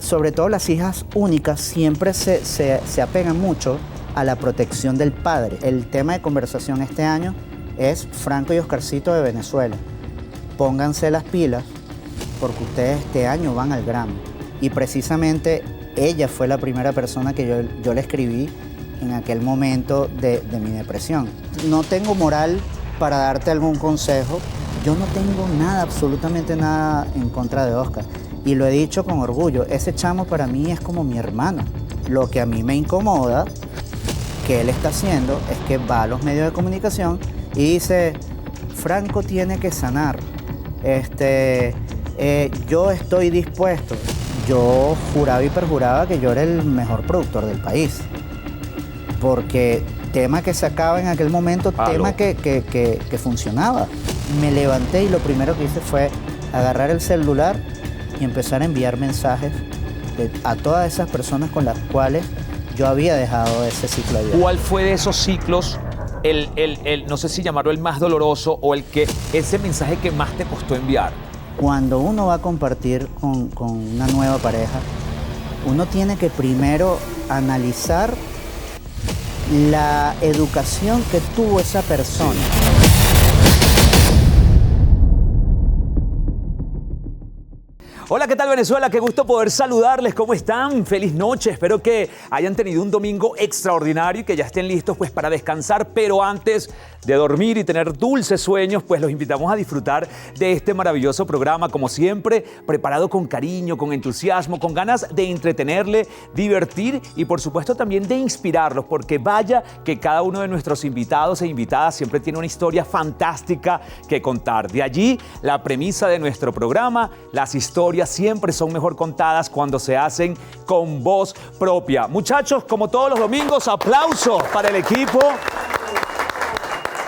sobre todo las hijas únicas, siempre se apegan mucho a la protección del padre. El tema de conversación este año es Franco y Oscarcito de Venezuela. Pónganse las pilas porque ustedes este año van al Grammy. Y precisamente ella fue la primera persona que yo le escribí en aquel momento de mi depresión. No tengo moral para darte algún consejo. Yo no tengo nada, absolutamente nada en contra de Oscar. Y lo he dicho con orgullo, ese chamo para mí es como mi hermano. Lo que a mí me incomoda que él está haciendo es que va a los medios de comunicación y dice, Franco tiene que sanar. Yo estoy dispuesto. Yo juraba y perjuraba que yo era el mejor productor del país. Porque tema que sacaba en aquel momento, tema que funcionaba. Me levanté y lo primero que hice fue agarrar el celular y empezar a enviar mensajes a todas esas personas con las cuales yo había dejado ese ciclo de vida. ¿Cuál fue de esos ciclos no sé si llamarlo el más doloroso o ese mensaje que más te costó enviar? Cuando uno va a compartir con una nueva pareja, uno tiene que primero analizar la educación que tuvo esa persona. Hola, ¿qué tal Venezuela? Qué gusto poder saludarles. ¿Cómo están? Feliz noche. Espero que hayan tenido un domingo extraordinario y que ya estén listos pues para descansar. Pero antes de dormir y tener dulces sueños, pues los invitamos a disfrutar de este maravilloso programa. Como siempre, preparado con cariño, con entusiasmo, con ganas de entretenerle, divertir y por supuesto también de inspirarlos. Porque vaya que cada uno de nuestros invitados e invitadas siempre tiene una historia fantástica que contar. De allí la premisa de nuestro programa, las historias siempre son mejor contadas cuando se hacen con voz propia. Muchachos, como todos los domingos, aplausos para el equipo.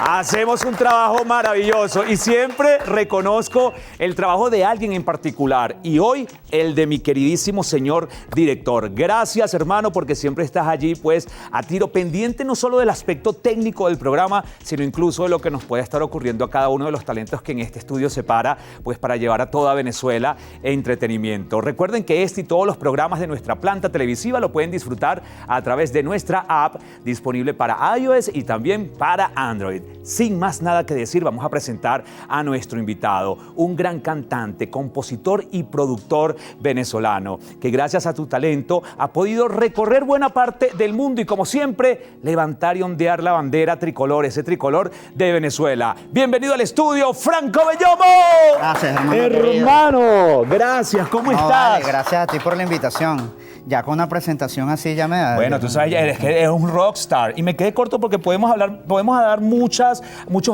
Hacemos un trabajo maravilloso y siempre reconozco el trabajo de alguien en particular y hoy el de mi queridísimo señor director. Gracias, hermano, porque siempre estás allí pues a tiro pendiente no solo del aspecto técnico del programa, sino incluso de lo que nos puede estar ocurriendo a cada uno de los talentos que en este estudio se para pues para llevar a toda Venezuela entretenimiento. Recuerden que este y todos los programas de nuestra planta televisiva lo pueden disfrutar a través de nuestra app disponible para iOS y también para Android. Sin más nada que decir, vamos a presentar a nuestro invitado, un gran cantante, compositor y productor venezolano, que gracias a tu talento ha podido recorrer buena parte del mundo y como siempre, levantar y ondear la bandera tricolor, ese tricolor de Venezuela. Bienvenido al estudio, Franco Bellomo. Gracias, hermano. Hermano, gracias, ¿cómo estás? Vale, gracias a ti por la invitación. Ya con una presentación así ya me da. Bueno, tú sabes, eres que eres un rockstar. Y me quedé corto porque podemos dar muchos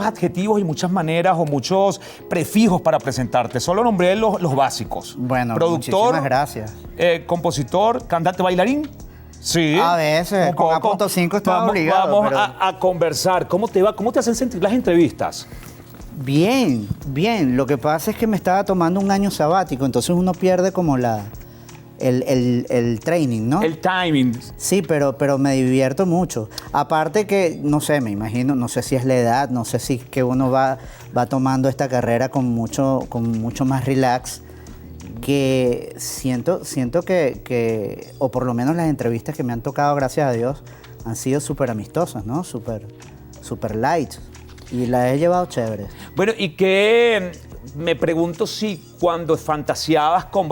adjetivos y muchas maneras o muchos prefijos para presentarte. Solo nombré los básicos. Bueno, productor, muchísimas gracias. Compositor, cantante, bailarín. Sí. A veces, con A.5 estaba obligado. Vamos a conversar. ¿Cómo te va? ¿Cómo te hacen sentir las entrevistas? Bien, bien. Lo que pasa es que me estaba tomando un año sabático, entonces uno pierde como el training, ¿no? El timing. Sí, pero me divierto mucho. Aparte que, no sé, me imagino, no sé si es la edad, no sé si es que uno va tomando esta carrera con mucho más relax, que siento que, o por lo menos las entrevistas que me han tocado, gracias a Dios, han sido súper amistosas, ¿no? Súper light. Y las he llevado chéveres. Bueno, y que me pregunto si cuando fantaseabas con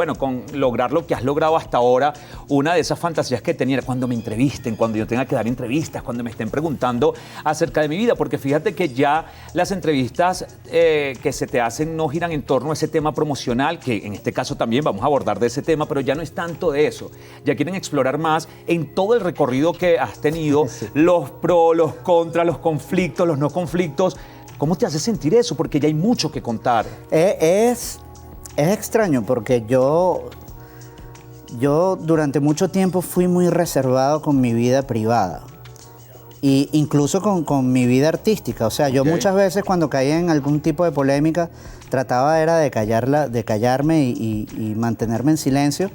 lograr lo que has logrado hasta ahora, una de esas fantasías que tenía era cuando me entrevisten, cuando yo tenga que dar entrevistas, cuando me estén preguntando acerca de mi vida, porque fíjate que ya las entrevistas que se te hacen no giran en torno a ese tema promocional, que en este caso también vamos a abordar de ese tema, pero ya no es tanto de eso. Ya quieren explorar más en todo el recorrido que has tenido, sí. Los pros, los contras, los conflictos, los no conflictos. ¿Cómo te hace sentir eso? Porque ya hay mucho que contar. Es extraño porque yo durante mucho tiempo fui muy reservado con mi vida privada. E incluso con mi vida artística. O sea, yo muchas veces cuando caía en algún tipo de polémica trataba era de callarme y mantenerme en silencio,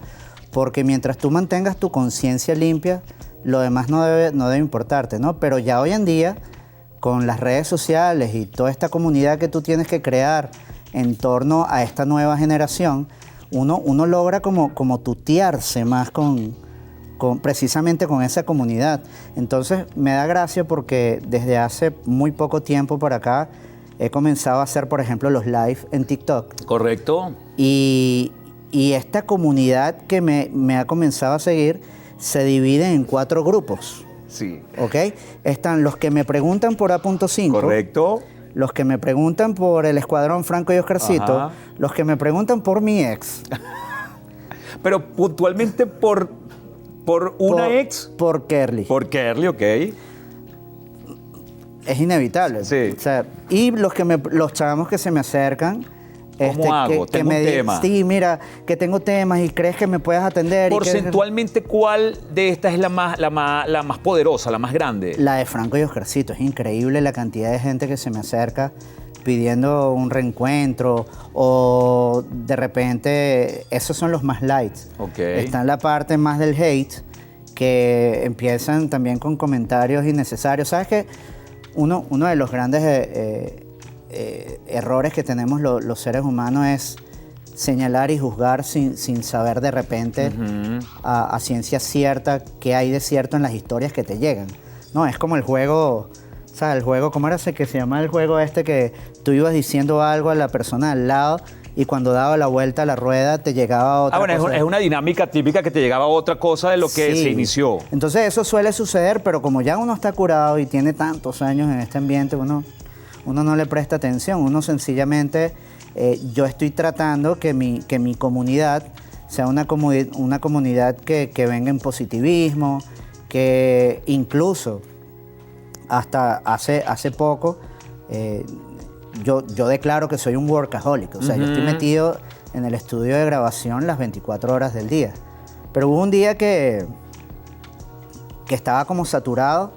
porque mientras tú mantengas tu conciencia limpia, lo demás no debe importarte, ¿no? Pero ya hoy en día, con las redes sociales y toda esta comunidad que tú tienes que crear en torno a esta nueva generación, uno logra como tutearse más precisamente con esa comunidad. Entonces me da gracia porque desde hace muy poco tiempo por acá he comenzado a hacer, por ejemplo, los live en TikTok. Correcto. Y esta comunidad que me ha comenzado a seguir se divide en 4 grupos. Sí. ¿Ok? Están los que me preguntan por A.5. Correcto. Los que me preguntan por el Escuadrón Franco y Oscarcito. Ajá. Los que me preguntan por mi ex. Pero puntualmente por una ex. Por Kerly. Por Kerly, ok. Es inevitable. Sí. O sea, y los chavos que se me acercan. ¿Cómo hago? Tengo un tema. Sí, mira, que tengo temas y crees que me puedes atender. Porcentualmente, ¿cuál de estas es la más poderosa, la más grande? La de Franco y Oscarcito. Es increíble la cantidad de gente que se me acerca pidiendo un reencuentro o de repente, esos son los más light. Okay. Está en la parte más del hate, que empiezan también con comentarios innecesarios. ¿Sabes qué? Uno de los grandes errores que tenemos los seres humanos es señalar y juzgar sin saber de repente a ciencia cierta qué hay de cierto en las historias que te llegan. No, es como el juego, ¿sabes? El juego, ¿cómo era ese que se llama el juego este que tú ibas diciendo algo a la persona al lado y cuando daba la vuelta a la rueda te llegaba otra cosa? Es una dinámica típica que te llegaba otra cosa de lo que Sí. se inició. Entonces eso suele suceder, pero como ya uno está curado y tiene tantos años en este ambiente, uno no le presta atención. Uno sencillamente, yo estoy tratando que mi comunidad sea una comunidad que venga en positivismo, que incluso hasta hace poco yo declaro que soy un workaholic. O sea, yo estoy metido en el estudio de grabación las 24 horas del día. Pero hubo un día que estaba como saturado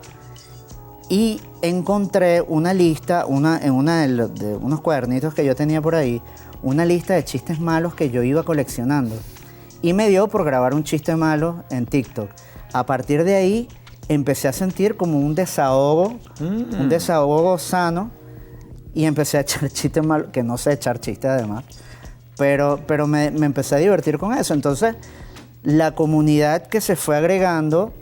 y encontré una lista, en una de unos cuadernitos que yo tenía por ahí, una lista de chistes malos que yo iba coleccionando. Y me dio por grabar un chiste malo en TikTok. A partir de ahí empecé a sentir como un desahogo sano, y empecé a echar chistes malos, que no sé echar chistes además, pero me empecé a divertir con eso. Entonces, la comunidad que se fue agregando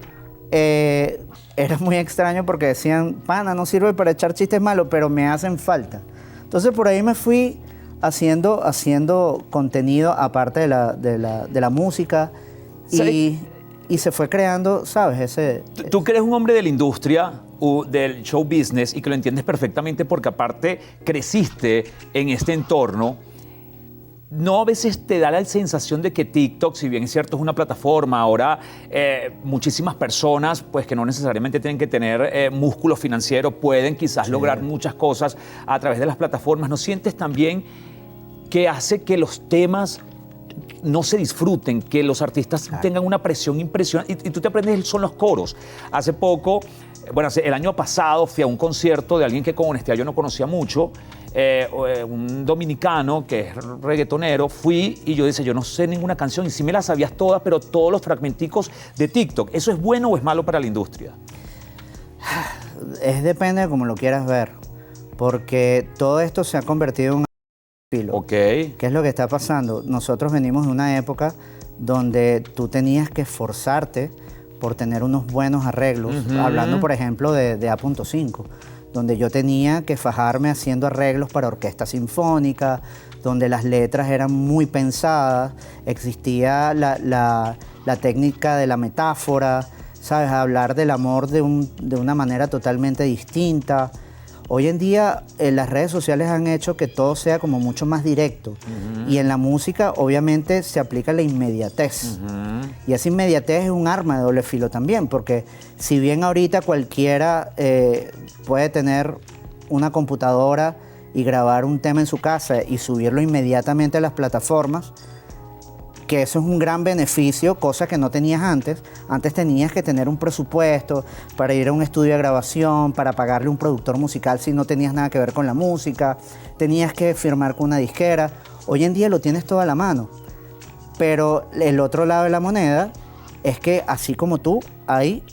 era muy extraño porque decían, pana, no sirve para echar chistes malos, pero me hacen falta. Entonces, por ahí me fui haciendo contenido aparte de la música y se fue creando, ¿sabes? Tú que eres un hombre de la industria, del show business, y que lo entiendes perfectamente porque aparte creciste en este entorno, ¿no a veces te da la sensación de que TikTok, si bien es cierto es una plataforma, ahora muchísimas personas pues que no necesariamente tienen que tener músculo financiero, pueden quizás lograr muchas cosas a través de las plataformas? ¿No sientes también que hace que los temas no se disfruten, que los artistas tengan una presión impresionante? Y tú te aprendes, son los coros. Hace poco, el año pasado fui a un concierto de alguien que con honestidad yo no conocía mucho, un dominicano que es reggaetonero. Fui y yo decía, yo no sé ninguna canción, y sí me las sabías todas, pero todos los fragmenticos de TikTok. ¿Eso es bueno o es malo para la industria? Depende de cómo lo quieras ver, porque todo esto se ha convertido en un filo. Okay. ¿Qué es lo que está pasando? Nosotros venimos de una época donde tú tenías que esforzarte por tener unos buenos arreglos, hablando por ejemplo de A.5, donde yo tenía que fajarme haciendo arreglos para orquesta sinfónica, donde las letras eran muy pensadas, existía la técnica de la metáfora, ¿sabes? Hablar del amor de una manera totalmente distinta. Hoy en día las redes sociales han hecho que todo sea como mucho más directo, y en la música obviamente se aplica la inmediatez, y esa inmediatez es un arma de doble filo también, porque si bien ahorita cualquiera puede tener una computadora y grabar un tema en su casa y subirlo inmediatamente a las plataformas, que eso es un gran beneficio, cosa que no tenías antes. Antes tenías que tener un presupuesto para ir a un estudio de grabación, para pagarle a un productor musical si no tenías nada que ver con la música, tenías que firmar con una disquera. Hoy en día lo tienes todo a la mano, pero el otro lado de la moneda es que así como tú, hay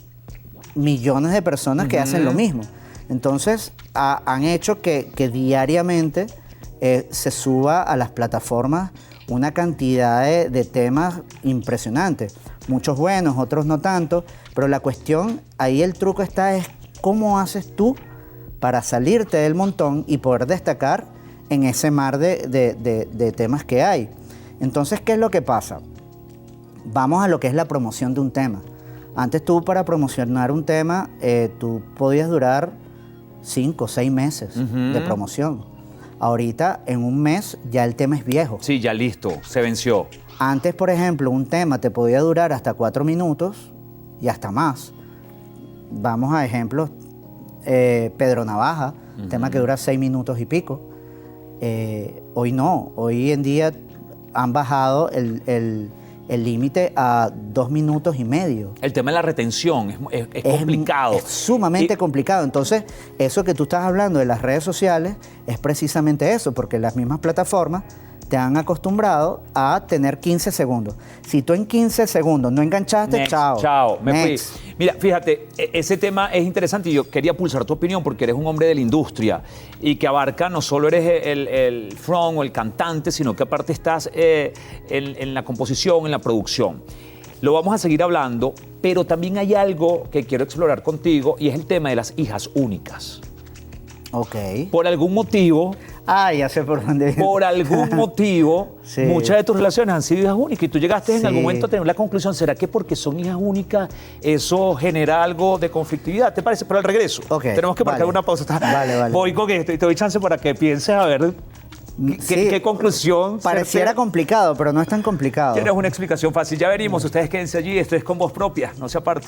millones de personas que hacen lo mismo. Entonces han hecho que diariamente se suba a las plataformas una cantidad de temas impresionantes. Muchos buenos, otros no tanto, pero la cuestión, ahí el truco está es cómo haces tú para salirte del montón y poder destacar en ese mar de temas que hay. Entonces, ¿qué es lo que pasa? Vamos a lo que es la promoción de un tema. Antes tú para promocionar un tema, tú podías durar 5 o 6 meses de promoción. Ahorita, en un mes, ya el tema es viejo. Sí, ya listo, se venció. Antes, por ejemplo, un tema te podía durar hasta 4 minutos y hasta más. Vamos a ejemplos, Pedro Navaja, un tema que dura 6 minutos y pico. Hoy no, hoy en día han bajado el límite a 2 minutos y medio. El tema de la retención es complicado. Es sumamente complicado. Entonces, eso que tú estás hablando de las redes sociales es precisamente eso, porque las mismas plataformas te han acostumbrado a tener 15 segundos. Si tú en 15 segundos no enganchaste, Next, chao. Chao, me Next. fui. Mira, fíjate, ese tema es interesante y yo quería pulsar tu opinión porque eres un hombre de la industria y que abarca, no solo eres el front o el cantante, sino que aparte estás en la composición, en la producción. Lo vamos a seguir hablando, pero también hay algo que quiero explorar contigo y es el tema de las hijas únicas. Ok. Por algún motivo... Ya sé por dónde. Por algún motivo, Sí. muchas de tus relaciones han sido hijas únicas y tú llegaste en Sí. algún momento a tener la conclusión, ¿será que porque son hijas únicas eso genera algo de conflictividad? ¿Te parece? Pero al regreso, Ok, tenemos que marcar vale. una pausa. Vale. Voy con esto y te doy chance para que pienses a ver Sí. qué conclusión. Pareciera complicado, pero no es tan complicado. Tienes una explicación fácil. Ya venimos, ustedes quédense allí, esto es con voz propia, no se aparte.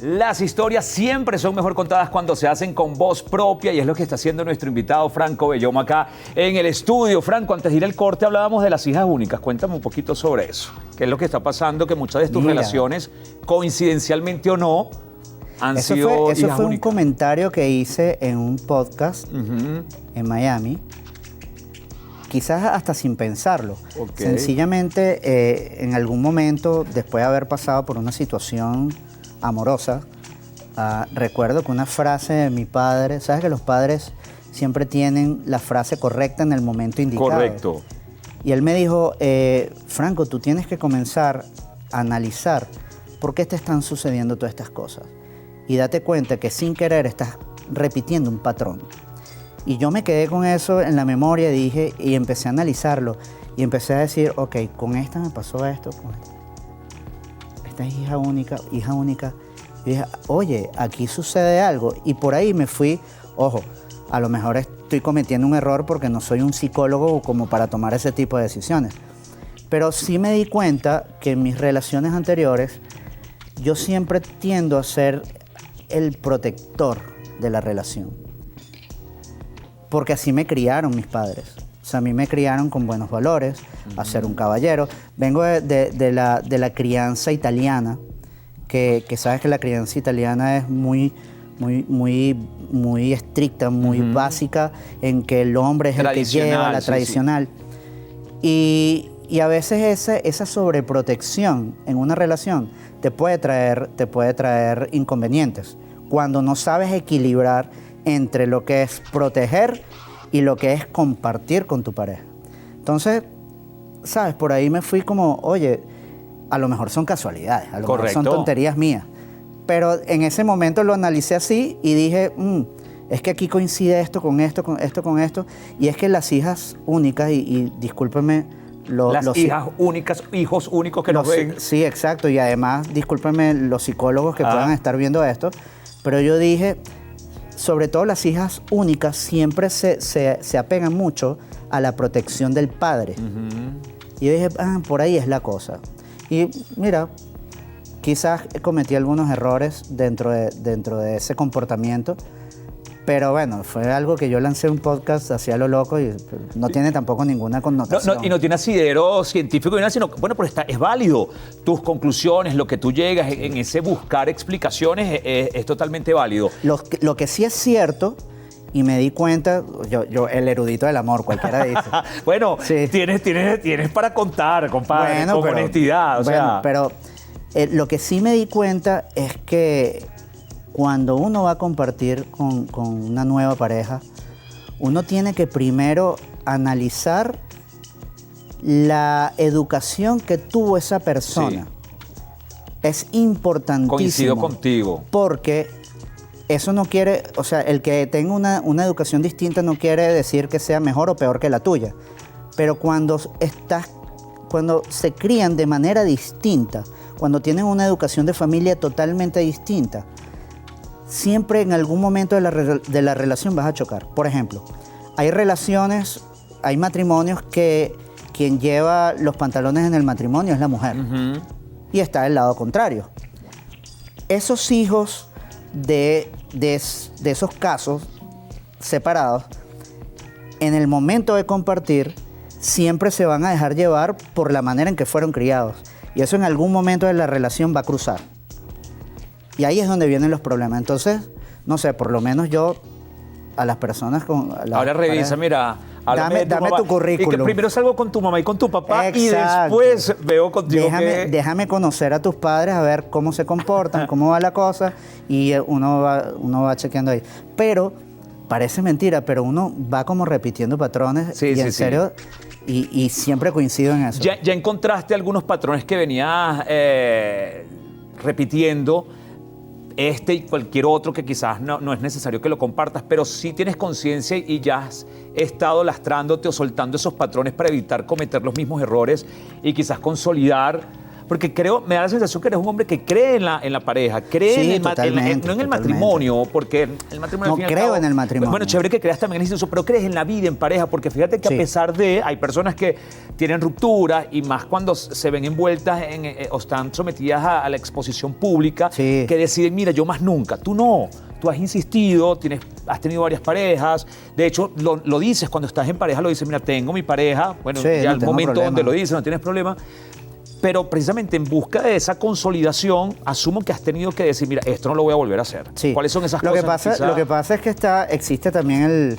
Las historias siempre son mejor contadas cuando se hacen con voz propia y es lo que está haciendo nuestro invitado Franco Belloma acá en el estudio. Franco, antes de ir al corte hablábamos de las hijas únicas. Cuéntame un poquito sobre eso. ¿Qué es lo que está pasando? Que muchas de tus Mira. relaciones, coincidencialmente o no, han Eso sido fue hijas un únicas. comentario que hice en un podcast en Miami, quizás hasta sin pensarlo. Ok. Sencillamente, en algún momento, después de haber pasado por una situación amorosa, recuerdo que una frase de mi padre, sabes que los padres siempre tienen la frase correcta en el momento indicado. Correcto. Y él me dijo, Franco, tú tienes que comenzar a analizar por qué te están sucediendo todas estas cosas. Y date cuenta que sin querer estás repitiendo un patrón. Y yo me quedé con eso en la memoria y empecé a analizarlo. Y empecé a decir, ok, con esta me pasó esto, con esta. Esta es hija única. Y dije, oye, aquí sucede algo. Y por ahí me fui, ojo, a lo mejor estoy cometiendo un error porque no soy un psicólogo como para tomar ese tipo de decisiones. Pero sí me di cuenta que en mis relaciones anteriores yo siempre tiendo a ser el protector de la relación. Porque así me criaron mis padres. O sea, a mí me criaron con buenos valores, a ser un caballero. Vengo de la crianza italiana, que sabes que la crianza italiana es muy estricta, muy básica, en que el hombre es el que lleva la sí, tradicional. Y a veces esa sobreprotección en una relación te puede traer inconvenientes cuando no sabes equilibrar entre lo que es proteger y lo que es compartir con tu pareja. Entonces, ¿sabes? Por ahí me fui como, oye, a lo mejor son casualidades, a lo mejor son tonterías mías. Pero en ese momento lo analicé así y dije, es que aquí coincide esto con esto, con esto, con esto. Y es que las hijas únicas, y discúlpeme... Las hijas únicas, hijos únicos que nos ven. Sí, exacto. Y además, discúlpenme los psicólogos que puedan estar viendo esto, pero yo dije, sobre todo las hijas únicas siempre se apegan mucho a la protección del padre. Y yo dije, por ahí es la cosa. Y mira, quizás cometí algunos errores dentro de ese comportamiento, pero bueno, fue algo que yo lancé un podcast hacia lo loco y no tiene tampoco ninguna connotación. Y no tiene asidero científico ni nada, sino, bueno, pero es válido. Tus conclusiones, lo que tú llegas en ese buscar explicaciones es totalmente válido. Lo que sí es cierto y me di cuenta, yo el erudito del amor, cualquiera dice. Bueno, Sí. tienes para contar, compadre, con honestidad. Pero lo que sí me di cuenta es que cuando uno va a compartir con una nueva pareja, uno tiene que primero analizar la educación que tuvo esa persona. Sí. Es importantísimo. Coincido contigo. Porque eso no quiere, o sea, el que tenga una educación distinta no quiere decir que sea mejor o peor que la tuya. Pero cuando se crían de manera distinta, cuando tienen una educación de familia totalmente distinta, siempre en algún momento de la relación vas a chocar. Por ejemplo, hay matrimonios que quien lleva los pantalones en el matrimonio es la mujer. Ujú. Y está del lado contrario. Esos hijos de esos casos separados, en el momento de compartir, siempre se van a dejar llevar por la manera en que fueron criados. Y eso en algún momento de la relación va a cruzar. Y ahí es donde vienen los problemas. Entonces, no sé, por lo menos yo a las personas con... Ahora revisa, mira. Dame tu currículum. Y que primero salgo con tu mamá y con tu papá. Exacto. Y después veo contigo Déjame conocer a tus padres, a ver cómo se comportan, cómo va la cosa, y uno va chequeando ahí. Pero, parece mentira, pero uno va como repitiendo patrones. Sí, y sí, en serio, y siempre coincido en eso. Ya encontraste algunos patrones que venías repitiendo, este y cualquier otro que quizás no es necesario que lo compartas, pero sí tienes conciencia y ya has estado lastrándote o soltando esos patrones para evitar cometer los mismos errores y quizás consolidar. Porque me da la sensación que eres un hombre que cree en la pareja, cree Sí, no en el totalmente. matrimonio, porque el matrimonio... No al fin y al creo cabo, en el matrimonio. Bueno, chévere que creas también en eso, pero crees en la vida en pareja, porque fíjate que Sí. a pesar de... Hay personas que tienen rupturas y más cuando se ven envueltas o están sometidas a la exposición pública, Sí. que deciden, mira, yo más nunca. Tú no. Tú has insistido, has tenido varias parejas. De hecho, lo dices cuando estás en pareja, lo dices, mira, tengo mi pareja. Bueno, Sí, ya no el tengo momento problema. donde lo dices, no tienes problema. Pero precisamente en busca de esa consolidación, asumo que has tenido que decir, mira, esto no lo voy a volver a hacer. Sí. ¿Cuáles son esas lo cosas? Lo que pasa es que existe también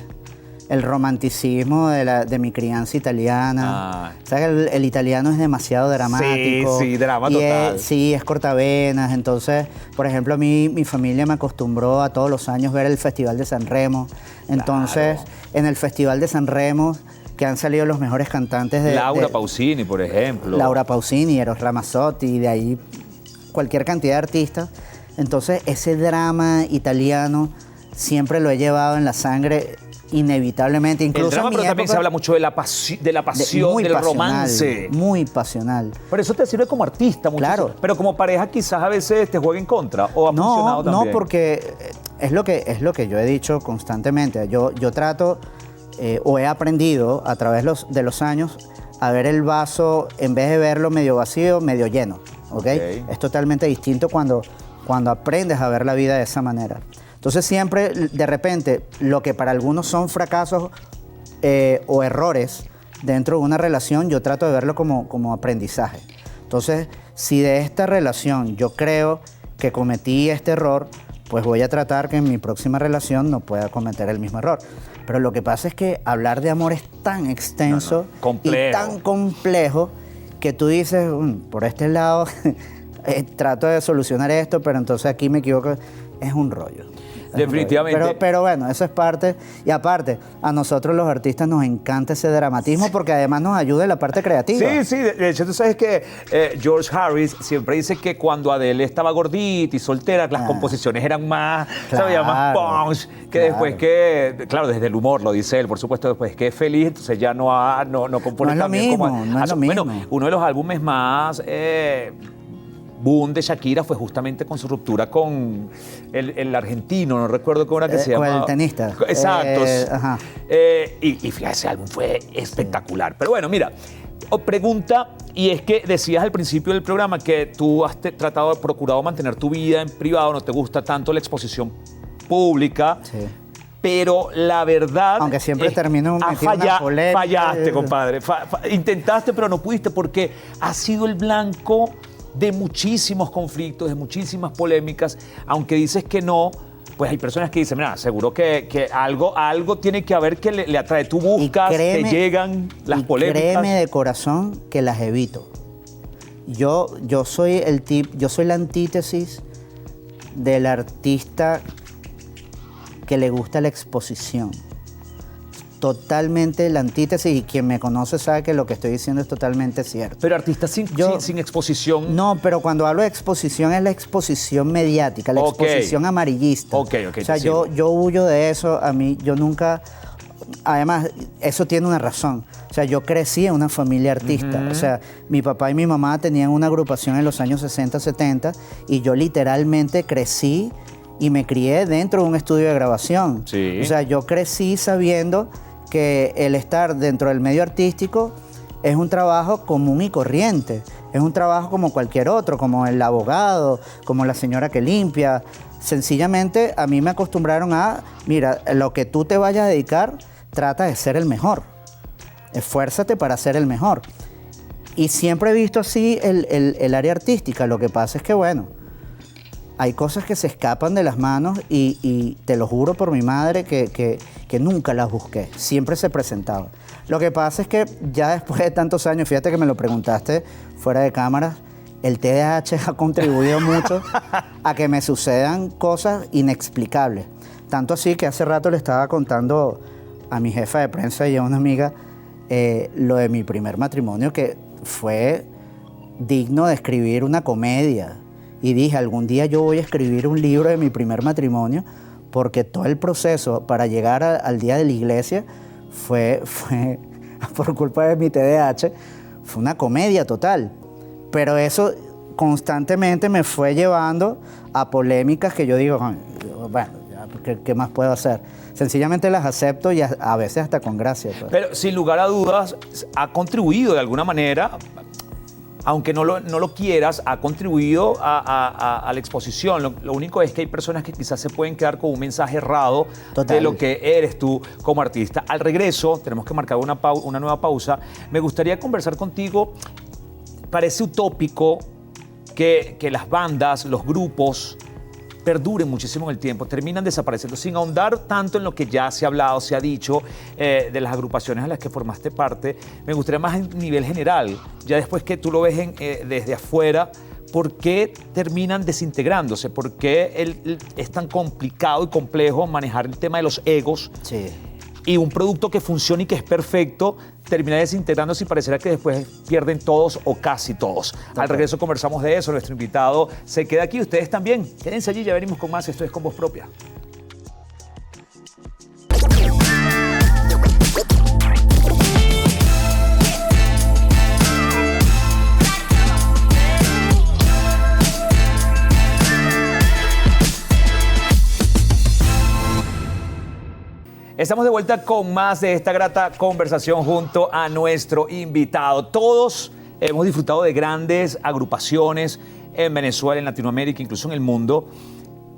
el romanticismo de mi crianza italiana. Ah. O sea, que el italiano es demasiado dramático. Sí, drama y total. Sí, es cortavenas. Entonces, por ejemplo, a mí, mi familia me acostumbró a todos los años ver el Festival de San Remo. Entonces, Claro. en el Festival de San Remo, que han salido los mejores cantantes Laura Pausini, por ejemplo. Laura Pausini, Eros Ramazzotti, y de ahí cualquier cantidad de artistas. Entonces, ese drama italiano siempre lo he llevado en la sangre, inevitablemente. Incluso El drama, en mi pero también época, se habla mucho de la pasión, muy del pasional, romance. Muy pasional. Pero eso te sirve como artista, muchísimo. Claro. Pero como pareja quizás a veces te juega en contra o ha funcionado también. No, porque es lo que yo he dicho constantemente. Yo trato, o he aprendido a través de los años, a ver el vaso, en vez de verlo medio vacío, medio lleno. ¿Ok? Es totalmente distinto cuando aprendes a ver la vida de esa manera. Entonces siempre, de repente, lo que para algunos son fracasos o errores dentro de una relación, yo trato de verlo como aprendizaje. Entonces, si de esta relación yo creo que cometí este error, pues voy a tratar que en mi próxima relación no pueda cometer el mismo error. Pero lo que pasa es que hablar de amor es tan extenso complejo. y tan complejo que tú dices, por este lado trato de solucionar esto, pero entonces aquí me equivoco. Es un rollo. Definitivamente. Pero bueno, eso es parte. Y aparte, a nosotros los artistas nos encanta ese dramatismo porque además nos ayuda en la parte creativa. Sí, de hecho tú sabes que George Harris siempre dice que cuando Adele estaba gordita y soltera, las composiciones eran más, sabía, más punch, que después que, claro, desde el humor lo dice él, por supuesto, después que es feliz, entonces ya no compone No es lo tan bien mismo, como... no es lo mismo. Bueno, uno de los álbumes más... boom de Shakira fue justamente con su ruptura con el argentino, no recuerdo cómo era que se Con llamaba. el tenista. Exacto. Ajá. Y fíjate, ese álbum fue espectacular. Pero bueno, mira, pregunta, y es que decías al principio del programa que tú has procurado mantener tu vida en privado, no te gusta tanto la exposición pública. Sí. Pero la verdad... Aunque siempre termino metido en una polémica. Fallaste, compadre. Intentaste, pero no pudiste porque has sido el blanco de muchísimos conflictos, de muchísimas polémicas, aunque dices que no, pues hay personas que dicen, mira, seguro que algo tiene que haber que le atrae. Tú buscas, te llegan las polémicas. Créeme de corazón que las evito. Yo soy la antítesis del artista que le gusta la exposición. Totalmente la antítesis, y quien me conoce sabe que lo que estoy diciendo es totalmente cierto. Pero artistas sin exposición. No, pero cuando hablo de exposición es la exposición mediática, la exposición amarillista. Ok, o sea, yo huyo de eso. A mí, yo nunca... Además, eso tiene una razón. O sea, yo crecí en una familia artista. O sea, mi papá y mi mamá tenían una agrupación en los años 60, 70, y yo literalmente crecí y me crié dentro de un estudio de grabación. Sí. O sea, yo crecí sabiendo que el estar dentro del medio artístico es un trabajo común y corriente. Es un trabajo como cualquier otro, como el abogado, como la señora que limpia. Sencillamente, a mí me acostumbraron a, mira, lo que tú te vayas a dedicar, trata de ser el mejor. Esfuérzate para ser el mejor. Y siempre he visto así el área artística. Lo que pasa es que, bueno, hay cosas que se escapan de las manos y te lo juro por mi madre que nunca las busqué. Siempre se presentaba. Lo que pasa es que ya después de tantos años, fíjate que me lo preguntaste fuera de cámaras, el TDAH ha contribuido mucho a que me sucedan cosas inexplicables. Tanto así que hace rato le estaba contando a mi jefa de prensa y a una amiga lo de mi primer matrimonio, que fue digno de escribir una comedia. Y dije, algún día yo voy a escribir un libro de mi primer matrimonio, porque todo el proceso para llegar al día de la iglesia fue por culpa de mi TDAH, fue una comedia total. Pero eso constantemente me fue llevando a polémicas que yo digo, bueno, ¿qué más puedo hacer? Sencillamente las acepto y a veces hasta con gracia. Pues. Pero sin lugar a dudas, ha contribuido de alguna manera, aunque no lo quieras, ha contribuido a la exposición. Lo único es que hay personas que quizás se pueden quedar con un mensaje errado de lo que eres tú como artista. Al regreso, tenemos que marcar una nueva pausa. Me gustaría conversar contigo. Parece utópico que las bandas, los grupos, perduren muchísimo en el tiempo, terminan desapareciendo, sin ahondar tanto en lo que ya se ha hablado, se ha dicho, de las agrupaciones a las que formaste parte. Me gustaría más a nivel general, ya después que tú lo ves desde afuera, ¿por qué terminan desintegrándose? ¿Por qué es tan complicado y complejo manejar el tema de los egos? Sí. Y un producto que funciona y que es perfecto termina desintegrándose y parecerá que después pierden todos o casi todos. Al regreso conversamos de eso. Nuestro invitado se queda aquí. Ustedes también. Quédense allí, ya venimos con más. Esto es Con Voz Propia. Estamos de vuelta con más de esta grata conversación junto a nuestro invitado. Todos hemos disfrutado de grandes agrupaciones en Venezuela, en Latinoamérica, incluso en el mundo.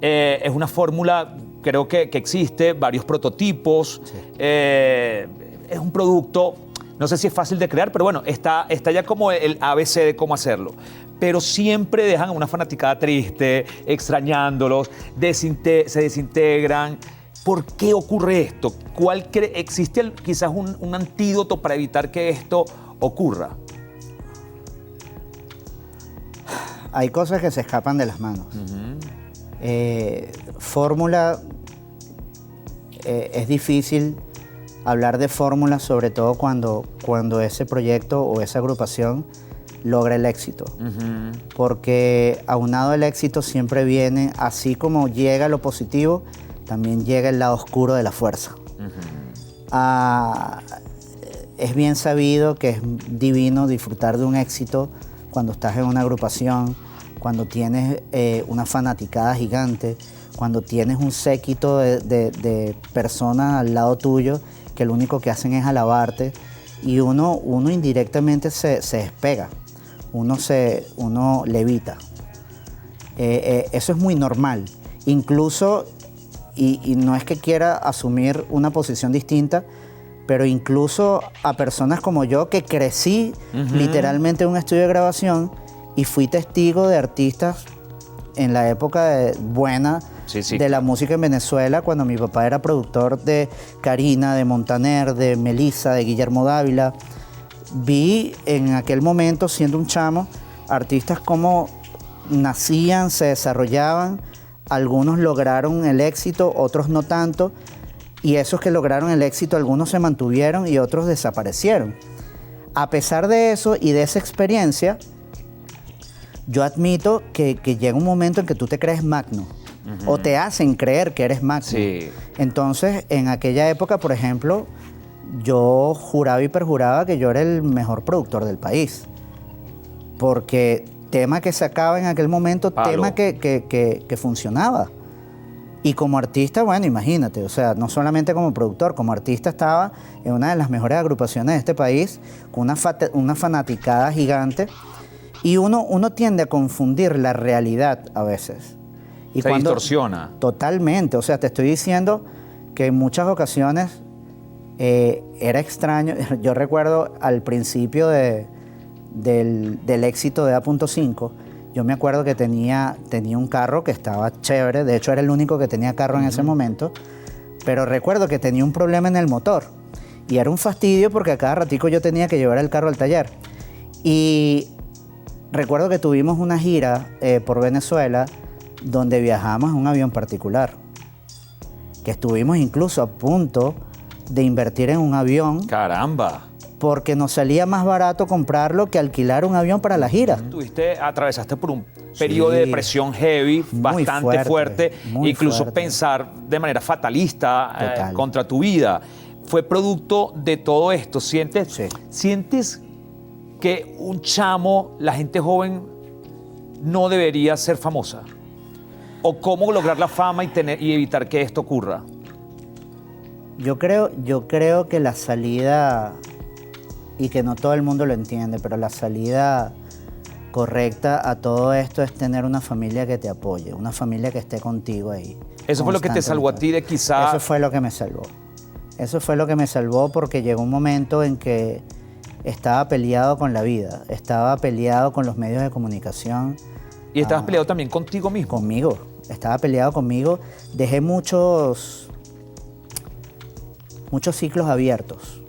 Es una fórmula, creo que existe, varios prototipos. Sí. Es un producto, no sé si es fácil de crear, pero bueno, está ya como el ABC de cómo hacerlo. Pero siempre dejan a una fanaticada triste, extrañándolos, se desintegran. ¿Por qué ocurre esto? ¿Existe quizás un antídoto para evitar que esto ocurra? Hay cosas que se escapan de las manos. Fórmula, es difícil hablar de fórmula, sobre todo cuando ese proyecto o esa agrupación logra el éxito. Porque aunado al éxito siempre viene, así como llega lo positivo, también llega el lado oscuro de la fuerza. Es bien sabido que es divino disfrutar de un éxito cuando estás en una agrupación, cuando tienes una fanaticada gigante, cuando tienes un séquito de personas al lado tuyo que lo único que hacen es alabarte, y uno indirectamente se despega, uno levita. Eso es muy normal. Incluso, y no es que quiera asumir una posición distinta, pero incluso a personas como yo que crecí literalmente en un estudio de grabación y fui testigo de artistas en la época buena Sí, de la música en Venezuela, cuando mi papá era productor de Karina, de Montaner, de Melissa, de Guillermo Dávila. Vi en aquel momento, siendo un chamo, artistas como nacían, se desarrollaban, algunos lograron el éxito, otros no tanto, y esos que lograron el éxito, algunos se mantuvieron y otros desaparecieron. A pesar de eso y de esa experiencia, yo admito que llega un momento en que tú te crees magno, o te hacen creer que eres magno. Sí. Entonces, en aquella época, por ejemplo, yo juraba y perjuraba que yo era el mejor productor del país, porque tema que sacaba en aquel momento, Palo. tema que funcionaba. Y como artista, bueno, imagínate, o sea, no solamente como productor, como artista estaba en una de las mejores agrupaciones de este país, con una fanaticada gigante, y uno tiende a confundir la realidad a veces. Y se distorsiona. Totalmente, o sea, te estoy diciendo que en muchas ocasiones era extraño. Yo recuerdo al principio del éxito de A.5, yo me acuerdo que tenía un carro que estaba chévere, de hecho era el único que tenía carro en ese momento, pero recuerdo que tenía un problema en el motor y era un fastidio porque a cada ratico yo tenía que llevar el carro al taller. Y recuerdo que tuvimos una gira por Venezuela donde viajamos en un avión particular, que estuvimos incluso a punto de invertir en un avión. ¡Caramba! Porque nos salía más barato comprarlo que alquilar un avión para la gira. Atravesaste por un periodo de depresión heavy, Muy bastante fuerte, muy incluso fuerte. Pensar de manera fatalista Total. contra tu vida. Fue producto de todo esto. ¿Sientes que un chamo, la gente joven, no debería ser famosa? ¿O cómo lograr la fama y evitar que esto ocurra? Yo creo que la salida, y que no todo el mundo lo entiende, pero la salida correcta a todo esto es tener una familia que te apoye, una familia que esté contigo ahí. ¿Eso fue lo que te salvó a ti de quizá...? Eso fue lo que me salvó. Eso fue lo que me salvó, porque llegó un momento en que estaba peleado con la vida, estaba peleado con los medios de comunicación. ¿Y estabas peleado también contigo mismo? Conmigo, estaba peleado conmigo. Dejé muchos ciclos abiertos.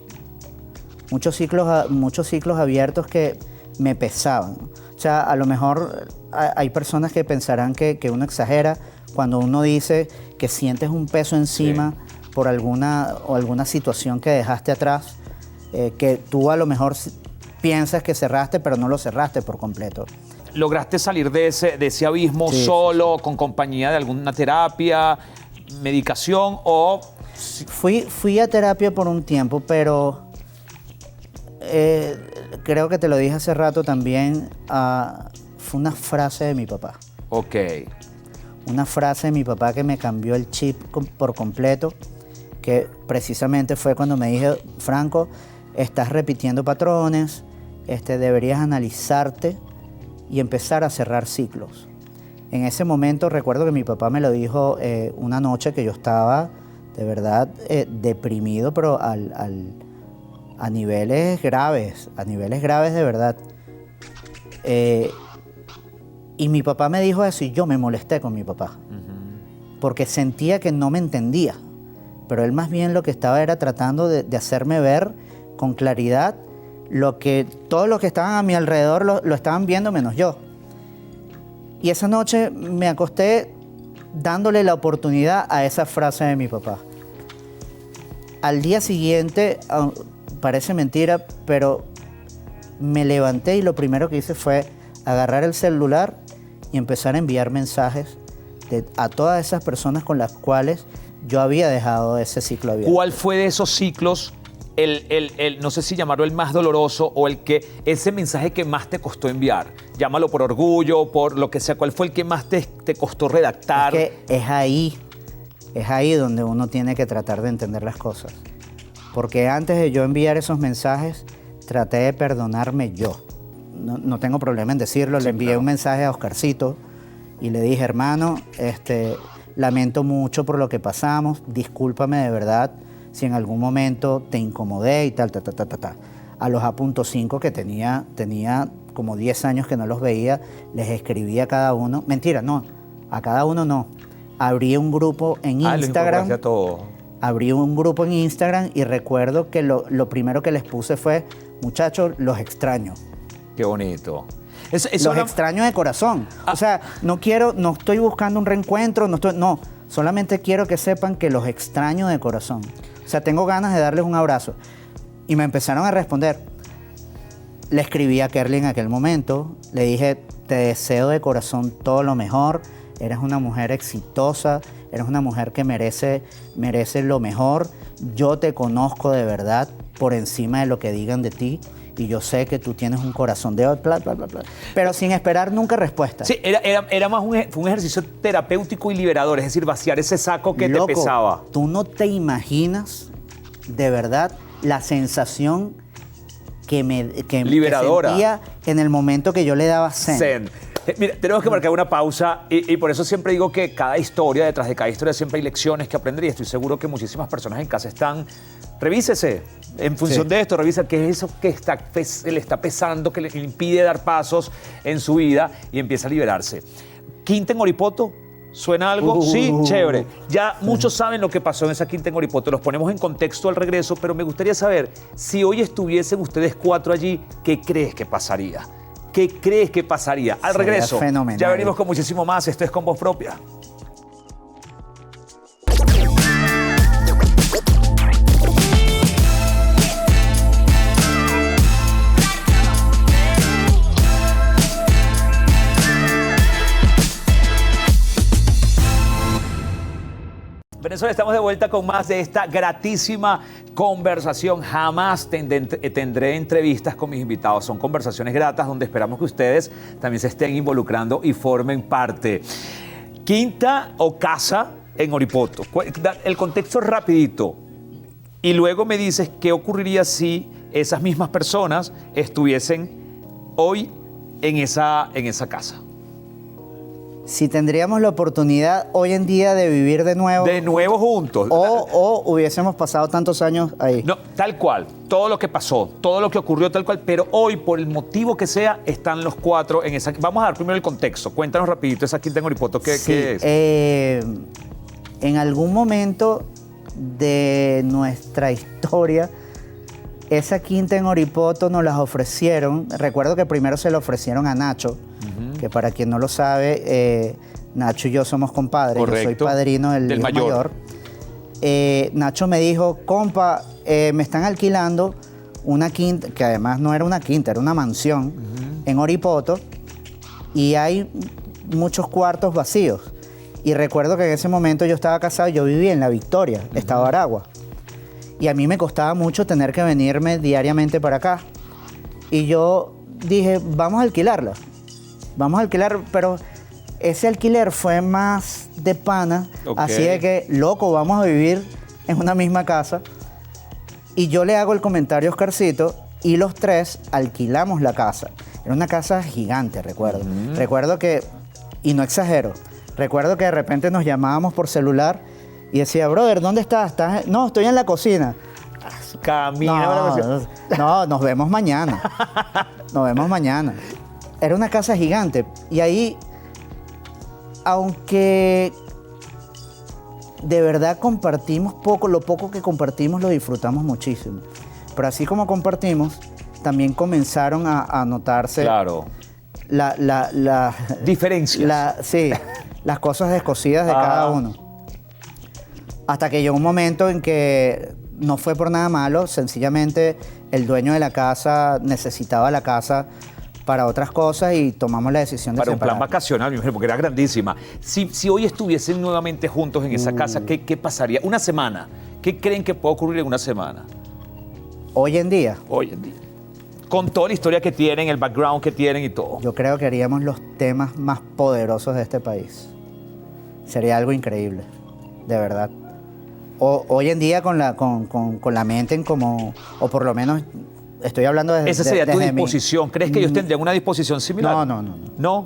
Muchos ciclos abiertos que me pesaban. O sea, a lo mejor hay personas que pensarán que uno exagera cuando uno dice que sientes un peso encima por alguna situación que dejaste atrás, que tú a lo mejor piensas que cerraste, pero no lo cerraste por completo. ¿Lograste salir de ese abismo solo, con compañía de alguna terapia, medicación o...? Fui a terapia por un tiempo, pero creo que te lo dije hace rato también, fue una frase de mi papá. Ok. Una frase de mi papá que me cambió el chip por completo, que precisamente fue cuando me dije: Franco, estás repitiendo patrones, deberías analizarte y empezar a cerrar ciclos. En ese momento recuerdo que mi papá me lo dijo una noche que yo estaba de verdad deprimido, pero a niveles graves de verdad. Y mi papá me dijo eso y yo me molesté con mi papá, porque sentía que no me entendía, pero él más bien lo que estaba era tratando de hacerme ver con claridad lo que todos los que estaban a mi alrededor lo estaban viendo menos yo. Y esa noche me acosté dándole la oportunidad a esa frase de mi papá. Al día siguiente, parece mentira, pero me levanté y lo primero que hice fue agarrar el celular y empezar a enviar mensajes a todas esas personas con las cuales yo había dejado ese ciclo abierto. ¿Cuál fue de esos ciclos no sé si llamarlo el más doloroso o ese mensaje que más te costó enviar? Llámalo por orgullo, por lo que sea. ¿Cuál fue el que más te costó redactar? Es que es ahí donde uno tiene que tratar de entender las cosas. Porque antes de yo enviar esos mensajes, traté de perdonarme yo. No tengo problema en decirlo. Le envié un mensaje a Oscarcito y le dije: hermano, lamento mucho por lo que pasamos, discúlpame de verdad si en algún momento te incomodé y tal. A los A.5, que tenía como 10 años que no los veía, les escribí a cada uno. Mentira, no, A cada uno no. Abrí un grupo en Lo Instagram. incorporaste a todo. Abrí un grupo en Instagram y recuerdo que lo primero que les puse fue, muchachos, los extraño. Qué bonito. Los extraño de corazón. O sea, no estoy buscando un reencuentro, no, solamente quiero que sepan que los extraño de corazón. O sea, tengo ganas de darles un abrazo. Y me empezaron a responder. Le escribí a Kerly en aquel momento, le dije, te deseo de corazón todo lo mejor, eres una mujer exitosa, eres una mujer que merece lo mejor, yo te conozco de verdad por encima de lo que digan de ti y yo sé que tú tienes un corazón de oro, bla, bla, bla, bla. Pero sin esperar nunca respuesta. Sí, era más fue un ejercicio terapéutico y liberador, es decir, vaciar ese saco que Loco, te pesaba. tú no te imaginas de verdad la sensación que Liberadora. sentía en el momento que yo le daba Zen. Mira, tenemos que marcar una pausa y por eso siempre digo que cada historia, detrás de cada historia siempre hay lecciones que aprender y estoy seguro que muchísimas personas en casa están, revísese en función de esto, revisa qué es eso que le está pesando, que le impide dar pasos en su vida y empieza a liberarse. Quinta en Oripoto, ¿suena algo? Sí, chévere. Ya muchos saben lo que pasó en esa quinta en Oripoto, los ponemos en contexto al regreso, pero me gustaría saber, si hoy estuviesen ustedes 4 allí, ¿qué crees que pasaría? ¿Qué crees que pasaría? Al Sería regreso, fenomenal. ya venimos con muchísimo más. Esto es Con Voz Propia. Venezuela, estamos de vuelta con más de esta gratísima conversación. Jamás tendré entrevistas con mis invitados. Son conversaciones gratas donde esperamos que ustedes también se estén involucrando y formen parte. Quinta o casa en Oripoto. El contexto rapidito. Y luego me dices qué ocurriría si esas mismas personas estuviesen hoy en esa casa. Si tendríamos la oportunidad hoy en día de vivir de nuevo. De nuevo juntos. O hubiésemos pasado tantos años ahí. No, tal cual. Todo lo que pasó, todo lo que ocurrió tal cual. Pero hoy, por el motivo que sea, están los 4 en esa. Vamos a dar primero el contexto. Cuéntanos rapidito esa quinta en Oripoto. ¿Qué es? En algún momento de nuestra historia, esa quinta en Oripoto nos las ofrecieron. Recuerdo que primero se la ofrecieron a Nacho. Que para quien no lo sabe, Nacho y yo somos compadres. Correcto. Yo soy padrino del mayor. Nacho me dijo, compa, me están alquilando una quinta, que además no era una quinta, era una mansión en Oripoto, y hay muchos cuartos vacíos. Y recuerdo que en ese momento yo estaba casado, yo vivía en La Victoria, Estado Aragua. Y a mí me costaba mucho tener que venirme diariamente para acá. Y yo dije, vamos a alquilarla. Vamos a alquilar, pero ese alquiler fue más de pana, así de que, loco, vamos a vivir en una misma casa. Y yo le hago el comentario a Oscarcito y los 3 alquilamos la casa. Era una casa gigante, recuerdo. Recuerdo que, y no exagero, recuerdo que de repente nos llamábamos por celular y decía, brother, ¿dónde estás? No, estoy en la cocina. Camina a la cocina. No, nos vemos mañana. Nos vemos mañana. Era una casa gigante y ahí, aunque de verdad compartimos poco, lo poco que compartimos lo disfrutamos muchísimo. Pero así como compartimos, también comenzaron a notarse Claro. Diferencias. Sí, las cosas descosidas de cada uno. Hasta que llegó un momento en que no fue por nada malo, sencillamente el dueño de la casa necesitaba la casa para otras cosas y tomamos la decisión de Para un plan separarnos. vacacional, mi mujer, porque era grandísima. Si hoy estuviesen nuevamente juntos en esa casa, ¿qué pasaría? Una semana. ¿Qué creen que puede ocurrir en una semana? Hoy en día, Hoy en día. Con toda la historia que tienen, el background que tienen y todo. yo creo que haríamos los temas más poderosos de este país. Sería algo increíble, de verdad. Hoy en día con la mente en como, o por lo menos estoy hablando desde... Esa sería tu desde mi- disposición. ¿Crees que ellos tendrían una disposición similar? No.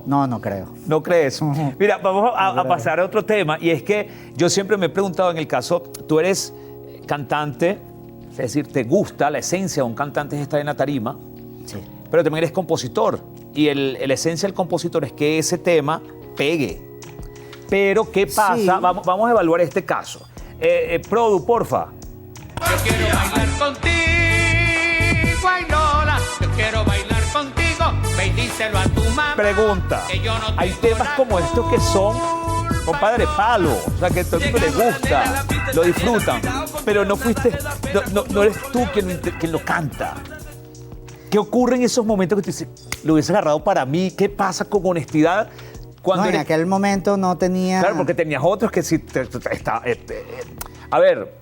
¿No? No creo. ¿No crees? Mira, vamos a pasar a otro tema. Y es que yo siempre me he preguntado en el caso, tú eres cantante, es decir, te gusta, la esencia de un cantante es estar en la tarima, Sí. pero también eres compositor. Y la esencia del compositor es que ese tema pegue. Pero, ¿qué pasa? Sí. Vamos a evaluar este caso. Produ, porfa. Yo quiero bailar contigo, ay Lola. Yo quiero bailar contigo. Ve y díselo a tu mamá. Pregunta. Que yo no Hay tengo temas la como estos que son, compadre, palo. O sea, que a todo el mundo le gusta, lo disfrutan. Pero no fuiste, no eres tú quien lo canta. ¿Qué ocurre en esos momentos que tú dices, lo hubiese agarrado para mí? ¿Qué pasa con honestidad? Cuando No, en aquel momento no tenía... Claro, porque tenías otros que sí... A ver,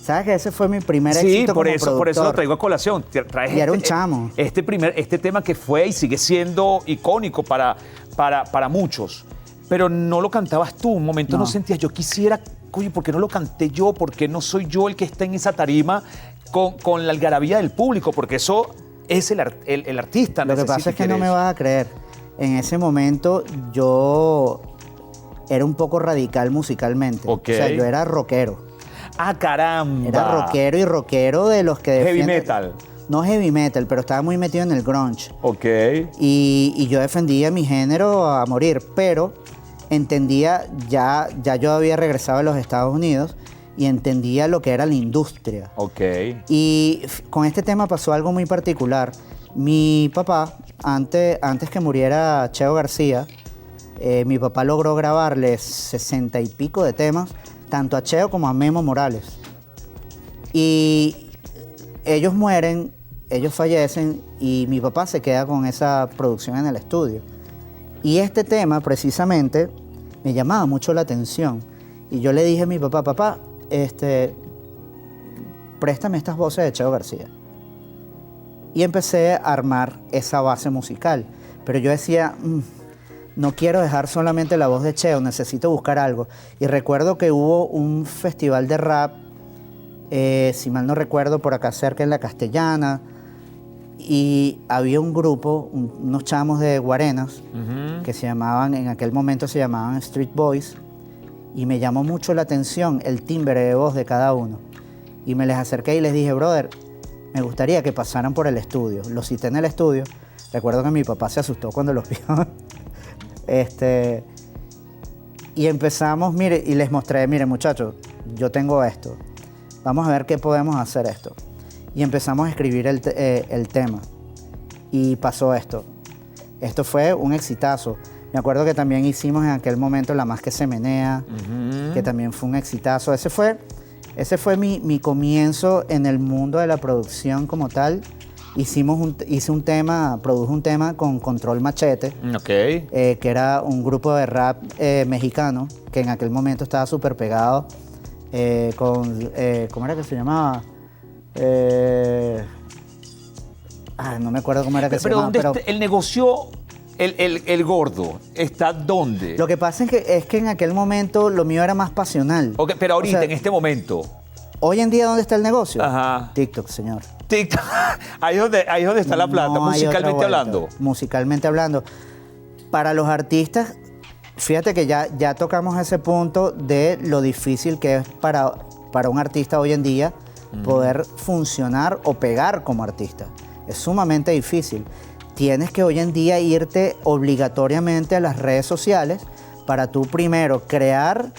¿Sabes que ese fue mi primer sí, éxito por como eso lo productor? traigo a colación. Traes Y era un chamo. Este tema que fue y sigue siendo icónico para muchos. Pero no lo cantabas tú. Un momento no sentías, yo quisiera, oye, ¿por qué no lo canté yo? ¿Por qué no soy yo el que está en esa tarima con la algarabía del público? Porque eso es el artista. Lo que pasa es que no me vas a creer. En ese momento yo era un poco radical musicalmente. Ok. O sea, yo era rockero. ¡Ah, caramba! Era rockero y rockero de los que Heavy defienden- metal. No heavy metal, pero estaba muy metido en el grunge. Ok. Y yo defendía mi género a morir, pero entendía, ya yo había regresado a los Estados Unidos y entendía lo que era la industria. Ok. Y con este tema pasó algo muy particular. Mi papá, antes que muriera Cheo García, mi papá logró grabarle 60 y pico de temas, tanto a Cheo como a Memo Morales. Y ellos mueren, ellos fallecen y mi papá se queda con esa producción en el estudio. Y este tema precisamente me llamaba mucho la atención. Y yo le dije a mi papá, papá, préstame estas voces de Cheo García. Y empecé a armar esa base musical. Pero yo decía, no quiero dejar solamente la voz de Cheo, necesito buscar algo. Y recuerdo que hubo un festival de rap, si mal no recuerdo, por acá cerca en La Castellana, y había un grupo, unos chamos de Guarenas, que se llamaban, en aquel momento se llamaban Street Boys, y me llamó mucho la atención el timbre de voz de cada uno. Y me les acerqué y les dije, brother, me gustaría que pasaran por el estudio. Los cité en el estudio. Recuerdo que mi papá se asustó cuando los vio. Y empezamos, mire, y les mostré, mire muchachos, yo tengo esto. Vamos a ver qué podemos hacer esto. Y empezamos a escribir el tema. Y pasó esto. Esto fue un exitazo. Me acuerdo que también hicimos en aquel momento La Más que se menea, que también fue un exitazo. Ese fue mi comienzo en el mundo de la producción como tal. Produje un tema con Control Machete, que era un grupo de rap mexicano que en aquel momento estaba súper pegado ¿cómo era que se llamaba? No me acuerdo cómo era que se llamaba. Pero el negocio, el gordo, ¿está dónde? Lo que pasa es que en aquel momento lo mío era más pasional. Ok, pero ahorita, O sea, en este momento. Hoy en día, ¿dónde está el negocio? Ajá. TikTok, señor. TikTok, ahí es donde está la plata, No hay otra musicalmente vuelta. hablando. Musicalmente hablando. Para los artistas, fíjate que ya tocamos ese punto de lo difícil que es para un artista hoy en día poder funcionar o pegar como artista. Es sumamente difícil. Tienes que hoy en día irte obligatoriamente a las redes sociales para tú primero crear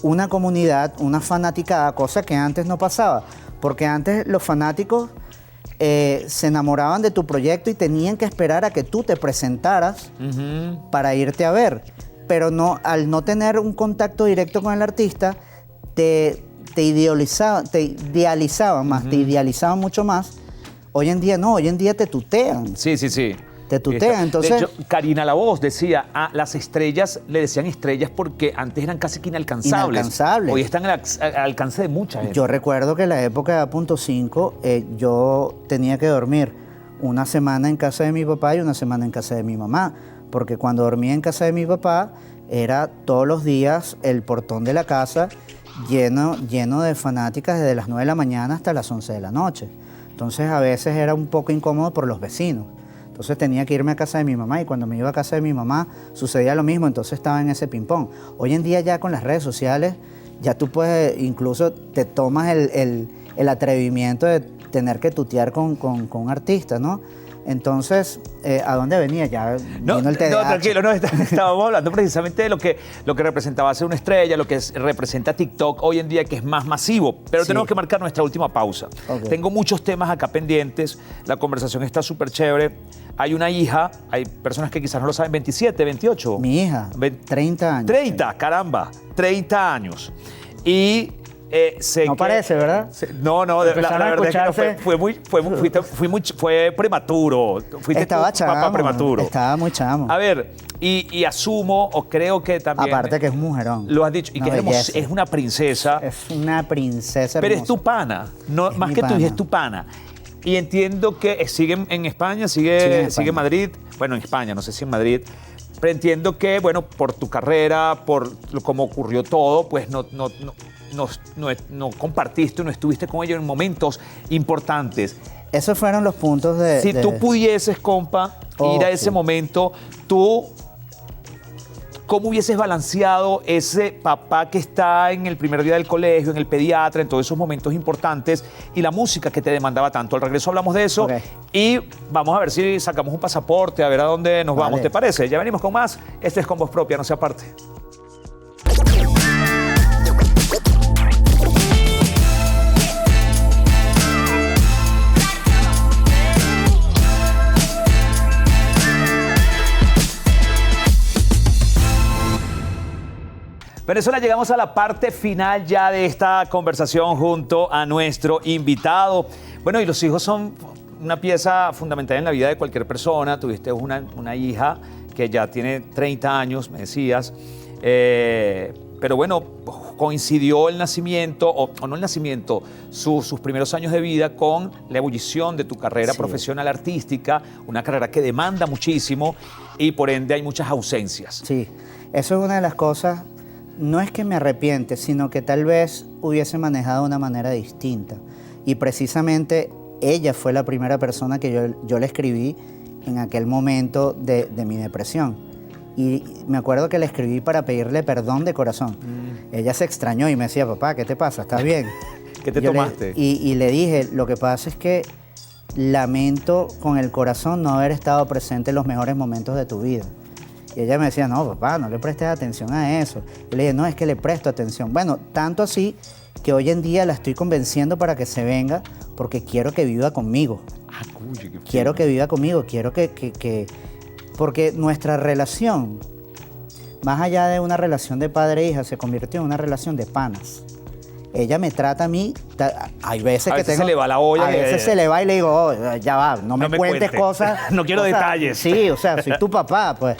una comunidad, una fanaticada, cosa que antes no pasaba. Porque antes los fanáticos se enamoraban de tu proyecto y tenían que esperar a que tú te presentaras para irte a ver. Pero al no tener un contacto directo con el artista, te idealizaban mucho más. Hoy en día no, hoy en día te tutean. Sí. Te tutean, entonces... De hecho, Karina La Voz decía, las estrellas le decían estrellas porque antes eran casi que inalcanzables. Inalcanzables. Hoy están al alcance de mucha gente. Yo recuerdo que en la época de A.5 yo tenía que dormir una semana en casa de mi papá y una semana en casa de mi mamá, porque cuando dormía en casa de mi papá era todos los días el portón de la casa lleno de fanáticas desde las 9 de la mañana hasta las 11 de la noche. Entonces a veces era un poco incómodo por los vecinos. Entonces tenía que irme a casa de mi mamá y cuando me iba a casa de mi mamá sucedía lo mismo, entonces estaba en ese ping-pong. Hoy en día ya con las redes sociales ya tú puedes, incluso te tomas el atrevimiento de tener que tutear con un artista, ¿no? Entonces, ¿a dónde venía? Ya No, vino el TDAH. no, tranquilo, no, estábamos hablando precisamente de lo que representaba ser una estrella, lo que representa TikTok hoy en día, que es más masivo. Pero Sí. tenemos que marcar nuestra última pausa. Ok. Tengo muchos temas acá pendientes, la conversación está súper chévere. Hay una hija, hay personas que quizás no lo saben, 27, 28. Mi hija, Ve- 30 años. 30, caramba, 30 años. Y sé No que- parece, ¿verdad? No, la Empezaron a verdad es que no, escucharse. fue prematuro. Fuiste Estaba tú, papá chamo, prematuro. estaba muy chamo. A ver, y asumo o creo que también... Aparte que es un mujerón. Lo has dicho, y Una que belleza. es una princesa, Es una princesa pero es hermosa. tu pana. No, Es más mi que tu hija, pana. es tu pana. Y entiendo que sigue en España, sigue en en España. Madrid. Bueno, en España, no sé si en Madrid. Pero entiendo que, bueno, por tu carrera, por cómo ocurrió todo, pues no compartiste, no estuviste con ella en momentos importantes. Esos fueron los puntos de... Si tú pudieses, compa, ir a ese sí. momento, tú, ¿cómo hubieses balanceado ese papá que está en el primer día del colegio, en el pediatra, en todos esos momentos importantes y la música que te demandaba tanto? Al regreso hablamos de eso Ok. y vamos a ver si sacamos un pasaporte, a ver a dónde nos vamos, Vale. ¿te parece? Ya venimos con más. Este es Con Voz Propia, no se aparte. Venezuela, llegamos a la parte final ya de esta conversación junto a nuestro invitado. Bueno, y los hijos son una pieza fundamental en la vida de cualquier persona. Tuviste una hija que ya tiene 30 años, me decías. Pero bueno, coincidió el nacimiento, o no el nacimiento, sus primeros años de vida con la ebullición de tu carrera Sí. profesional artística, una carrera que demanda muchísimo y por ende hay muchas ausencias. Sí, eso es una de las cosas, no es que me arrepiente, sino que tal vez hubiese manejado de una manera distinta. Y precisamente ella fue la primera persona que yo le escribí en aquel momento de mi depresión. Y me acuerdo que le escribí para pedirle perdón de corazón. Ella se extrañó y me decía, papá, ¿qué te pasa? ¿Estás bien? ¿Qué te Yo tomaste? Y le dije, lo que pasa es que lamento con el corazón no haber estado presente en los mejores momentos de tu vida. Y ella me decía, no, papá, no le prestes atención a eso. Y le dije, no, es que le presto atención. Bueno, tanto así que hoy en día la estoy convenciendo para que se venga porque quiero que viva conmigo. Ah, cuyo, qué Quiero fino. que viva conmigo, quiero que... Porque nuestra relación, más allá de una relación de padre e hija, se convirtió en una relación de panas. Ella me trata a mí, hay veces A que veces tengo... se le va la olla A y- veces se le va y le digo, oh, ya va, no me cuentes cuente. cosas... No quiero cosas- detalles. Sí, o sea, soy tu papá, pues.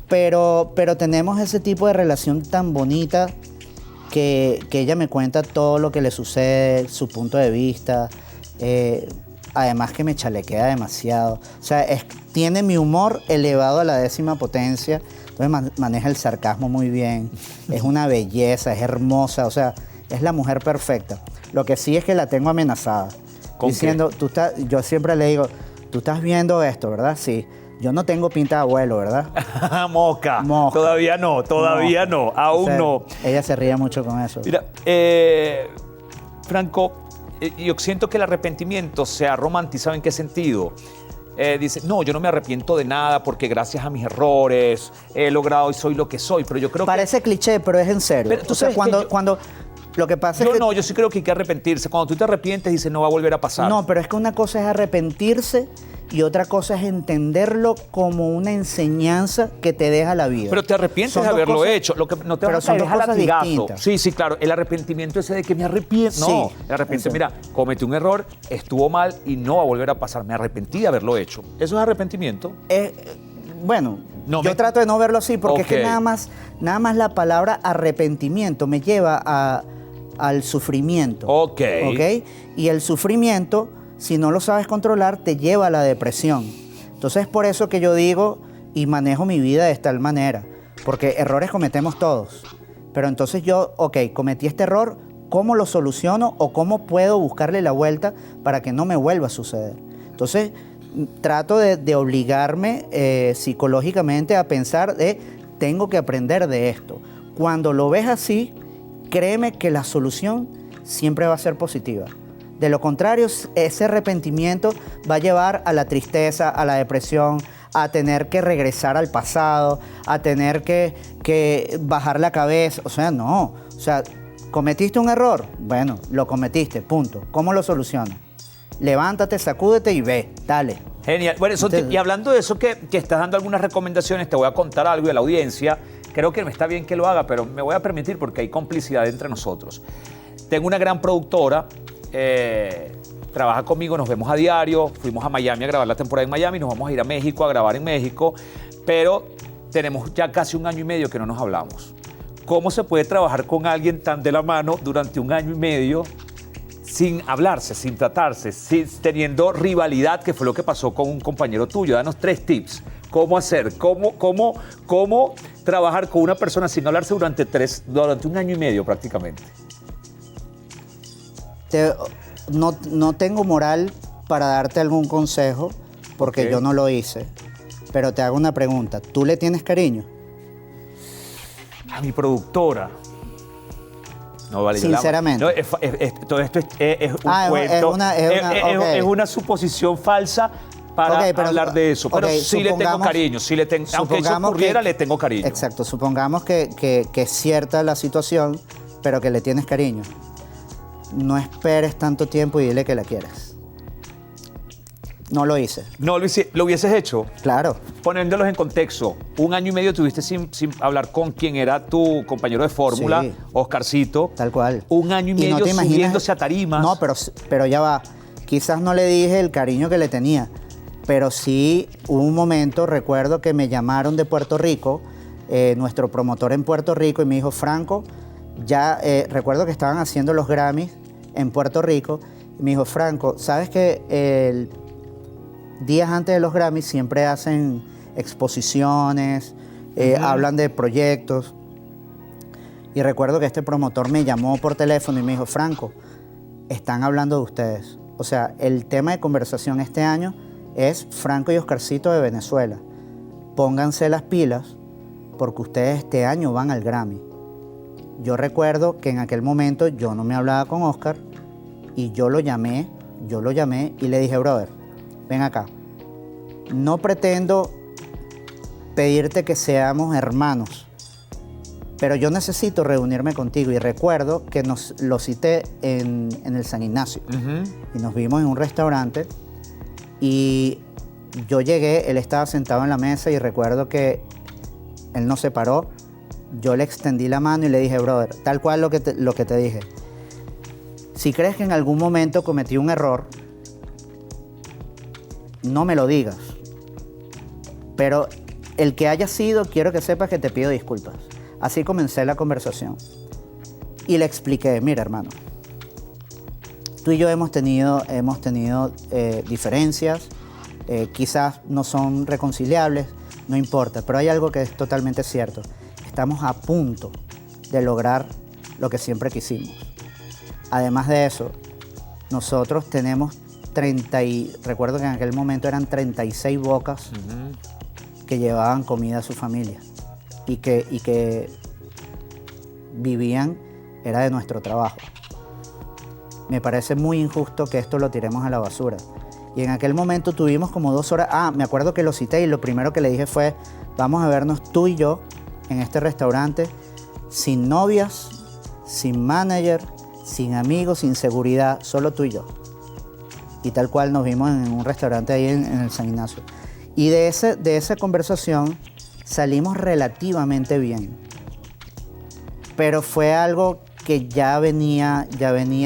Pero tenemos ese tipo de relación tan bonita que ella me cuenta todo lo que le sucede, su punto de vista. Además que me chalequea demasiado. O sea, tiene mi humor elevado a la 10ª potencia. Entonces maneja el sarcasmo muy bien. Es una belleza, es hermosa. O sea, es la mujer perfecta. Lo que sí es que la tengo amenazada. ¿Con Diciendo, yo siempre le digo, tú estás viendo esto, ¿verdad? Sí. Yo no tengo pinta de abuelo, ¿verdad? Mosca. Mosca. Todavía no, todavía Mosca. no, aún O sea, no. Ella se ríe mucho con eso. Mira, Franco, yo siento que el arrepentimiento se ha romantizado. ¿En qué sentido? Dice, no, yo no me arrepiento de nada porque gracias a mis errores he logrado y soy lo que soy, pero yo creo Parece cliché, pero es en serio. Pero tú o sea, sabes que cuando lo que pasa que... es que... Yo sí creo que hay que arrepentirse. Cuando tú te arrepientes, dices, no va a volver a pasar. No, pero es que una cosa es arrepentirse y otra cosa es entenderlo como una enseñanza que te deja la vida. Pero te arrepientes Son de dos haberlo cosas- hecho. Lo que no te pero vas a son caer dos es a cosas latigazo. distintas. Sí, sí, claro. El arrepentimiento ese de que me arrepiento. Sí, No, el arrepentimiento, eso. mira, cometí un error, estuvo mal y no va a volver a pasar. Me arrepentí de haberlo hecho. ¿Eso es arrepentimiento? Bueno, No, yo trato de no verlo así porque es que Ok. nada más la palabra arrepentimiento me lleva al sufrimiento. Ok. ¿Ok? Y el sufrimiento, si no lo sabes controlar, te lleva a la depresión. Entonces es por eso que yo digo y manejo mi vida de tal manera, porque errores cometemos todos. Pero entonces yo, ok, cometí este error, ¿cómo lo soluciono o cómo puedo buscarle la vuelta para que no me vuelva a suceder? Entonces trato de obligarme psicológicamente a pensar tengo que aprender de esto. Cuando lo ves así, créeme que la solución siempre va a ser positiva. De lo contrario, ese arrepentimiento va a llevar a la tristeza, a la depresión, a tener que regresar al pasado, a tener que bajar la cabeza. O sea, no. O sea, ¿cometiste un error? Bueno, lo cometiste, punto. ¿Cómo lo solucionas? Levántate, sacúdete y ve, dale. Genial. Bueno, y hablando de eso que estás dando algunas recomendaciones, te voy a contar algo de la audiencia. Creo que me está bien que lo haga, pero me voy a permitir porque hay complicidad entre nosotros. Tengo una gran productora, trabaja conmigo, nos vemos a diario, fuimos a Miami a grabar la temporada en Miami, nos vamos a ir a México a grabar en México, pero tenemos ya casi 1 año y medio que no nos hablamos. ¿Cómo se puede trabajar con alguien tan de la mano durante 1 año y medio sin hablarse, sin tratarse, teniendo rivalidad, que fue lo que pasó con un compañero tuyo? Danos 3 tips. ¿Cómo hacer? ¿Cómo trabajar con una persona sin hablarse durante 1 año y medio prácticamente? No tengo moral para darte algún consejo, porque Ok. yo no lo hice. Pero te hago una pregunta. ¿Tú le tienes cariño? A mi productora. No, vale. Sinceramente. Todo esto es un cuento. Es una- ok. Es una suposición falsa para Ok, pero- hablar de eso. Pero ok, sí le tengo supongamos- cariño. Aunque eso supongamos ocurriera, que- le tengo cariño. Exacto. Supongamos que es cierta la situación, pero que le tienes cariño. No esperes tanto tiempo y dile que la quieres. No lo hice. No, lo hubieses hecho. Claro. Poniéndolos en contexto, 1 año y medio tuviste sin hablar con quien era tu compañero de fórmula, Sí. Oscarcito. Tal cual. 1 año y medio no te imaginas- subiéndose a tarimas. No, pero ya va. Quizás no le dije el cariño que le tenía, pero sí hubo un momento, recuerdo que me llamaron de Puerto Rico, nuestro promotor en Puerto Rico, y me dijo, Franco, ya recuerdo que estaban haciendo los Grammys en Puerto Rico, y me dijo, Franco, ¿sabes que días antes de los Grammys siempre hacen exposiciones, hablan de proyectos? Y recuerdo que este promotor me llamó por teléfono y me dijo, Franco, están hablando de ustedes. O sea, el tema de conversación este año es Franco y Oscarcito de Venezuela. Pónganse las pilas porque ustedes este año van al Grammy. Yo recuerdo que en aquel momento yo no me hablaba con Oscar y yo lo llamé y le dije, brother, ven acá. No pretendo pedirte que seamos hermanos, pero yo necesito reunirme contigo. Y recuerdo que lo cité en el San Ignacio. Y nos vimos en un restaurante y yo llegué, él estaba sentado en la mesa y recuerdo que él no se paró. Yo le extendí la mano y le dije, brother, tal cual lo que te dije. Si crees que en algún momento cometí un error, no me lo digas. Pero el que haya sido, quiero que sepas que te pido disculpas. Así comencé la conversación. Y le expliqué, mira hermano, tú y yo hemos tenido diferencias, quizás no son reconciliables, no importa, pero hay algo que es totalmente cierto. Estamos a punto de lograr lo que siempre quisimos. Además de eso, nosotros tenemos recuerdo que en aquel momento eran 36 bocas que llevaban comida a su familia y que vivían, era de nuestro trabajo. Me parece muy injusto que esto lo tiremos a la basura. Y en aquel momento tuvimos como 2 horas. Me acuerdo que lo cité y lo primero que le dije fue, vamos a vernos tú y yo en este restaurante, sin novias, sin manager, sin amigos, sin seguridad, solo tú y yo. Y tal cual nos vimos en un restaurante ahí en el San Ignacio. Y de esa conversación salimos relativamente bien. Pero fue algo que ya venía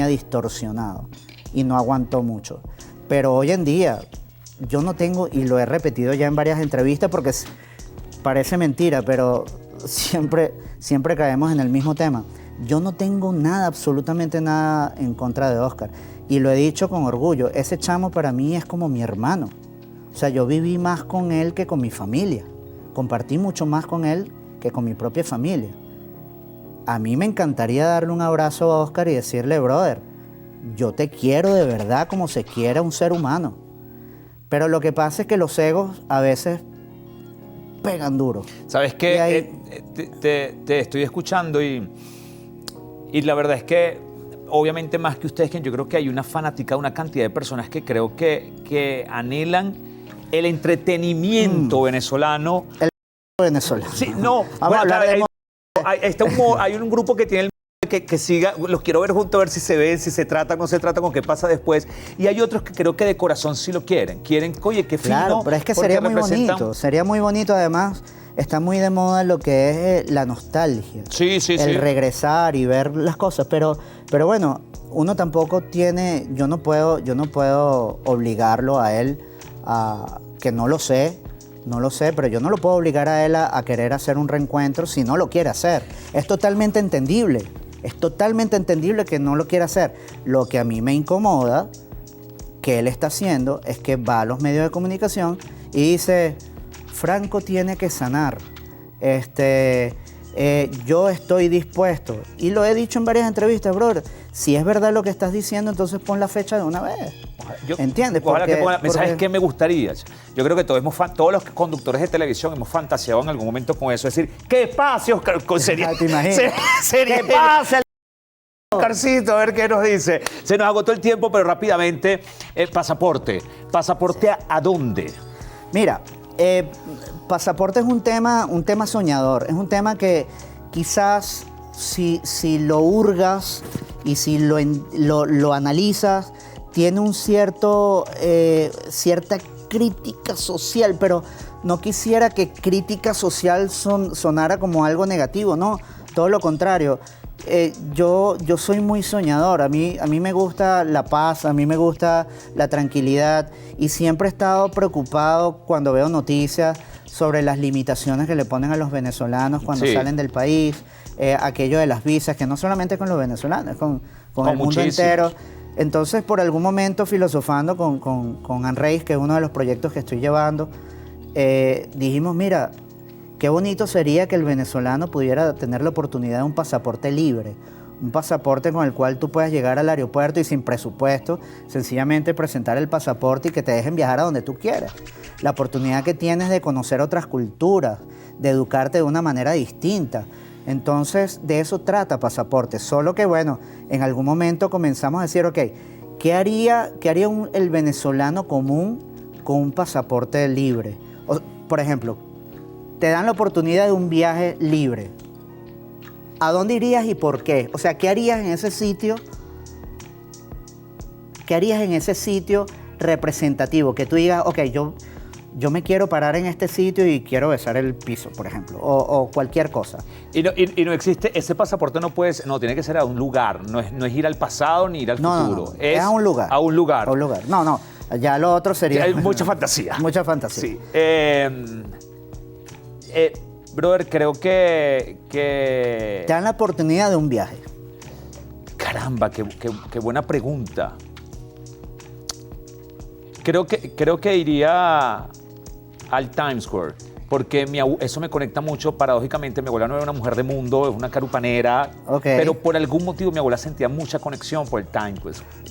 distorsionado y no aguantó mucho. Pero hoy en día yo no tengo, y lo he repetido ya en varias entrevistas porque parece mentira, pero siempre caemos en el mismo tema. Yo no tengo nada, absolutamente nada en contra de Oscar. Y lo he dicho con orgullo, ese chamo para mí es como mi hermano. O sea, yo viví más con él que con mi familia. Compartí mucho más con él que con mi propia familia. A mí me encantaría darle un abrazo a Oscar y decirle, brother, yo te quiero de verdad como se quiere a un ser humano. Pero lo que pasa es que los egos a veces pegan duro. ¿Sabes qué? Te estoy escuchando y la verdad es que obviamente más que ustedes, que yo creo que hay una fanática, una cantidad de personas que creo que anhelan el entretenimiento venezolano. El venezolano. Sí, no. Vamos a hablar de Hay un grupo que tiene que siga, los quiero ver juntos, a ver si se ven, si se tratan, no se tratan, con qué pasa después. Y hay otros que creo que de corazón sí lo quieren. Quieren, oye, qué fino. Claro, pero es que porque sería muy representan- bonito. Sería muy bonito, además, está muy de moda lo que es la nostalgia. Sí, sí, el sí. regresar y ver las cosas. Pero bueno, uno tampoco tiene, yo no puedo obligarlo a él a que no lo sé, pero yo no lo puedo obligar a él a querer hacer un reencuentro si no lo quiere hacer. Es totalmente entendible. Es totalmente entendible que no lo quiera hacer. Lo que a mí me incomoda que él está haciendo es que va a los medios de comunicación y dice, Franco tiene que sanar. Yo estoy dispuesto. Y lo he dicho en varias entrevistas, brother. Si es verdad lo que estás diciendo, entonces pon la fecha de una vez. ¿Entiendes? Ojalá que pongan, ¿sabes porque- qué me gustaría? Yo creo que todos los conductores de televisión hemos fantaseado en algún momento con eso. Es decir, ¿qué pase, Oscar? Sería, ¿Te imaginas? sería, ¿Qué pasa? Oscarcito, a ver qué nos dice. Se nos agotó el tiempo, pero rápidamente, pasaporte. ¿Pasaporte a dónde? Mira, pasaporte es un tema soñador. Es un tema que quizás si lo hurgas y si lo analizas, tiene un cierta crítica social, pero no quisiera que crítica social sonara como algo negativo, no, todo lo contrario. Yo soy muy soñador, a mí me gusta la paz, a mí me gusta la tranquilidad y siempre he estado preocupado cuando veo noticias sobre las limitaciones que le ponen a los venezolanos cuando Sí. salen del país, aquello de las visas, que no solamente con los venezolanos, es con el mundo muchísimos. entero. Entonces, por algún momento, filosofando con Anreis, que es uno de los proyectos que estoy llevando, dijimos, mira, qué bonito sería que el venezolano pudiera tener la oportunidad de un pasaporte libre, un pasaporte con el cual tú puedas llegar al aeropuerto y sin presupuesto, sencillamente presentar el pasaporte y que te dejen viajar a donde tú quieras. La oportunidad que tienes de conocer otras culturas, de educarte de una manera distinta. Entonces, de eso trata pasaporte. Solo que, bueno, en algún momento comenzamos a decir, ok, ¿qué haría el venezolano común con un pasaporte libre? Por ejemplo, te dan la oportunidad de un viaje libre. ¿A dónde irías y por qué? O sea, ¿qué harías en ese sitio? ¿Qué harías en ese sitio representativo? Que tú digas, ok, yo me quiero parar en este sitio y quiero besar el piso, por ejemplo, o cualquier cosa. Y no existe, ese pasaporte no tiene que ser a un lugar, no es ir al pasado ni ir al futuro. No, es a un lugar. A un lugar. A un lugar. No, ya lo otro sería... Hay mucha fantasía. Mucha fantasía. Sí. Brother, creo que... Te dan la oportunidad de un viaje. Caramba, qué buena pregunta. Creo que iría al Times Square, porque eso me conecta mucho, paradójicamente. Mi abuela no era una mujer de mundo, es una carupanera, Ok. pero por algún motivo mi abuela sentía mucha conexión por el Times,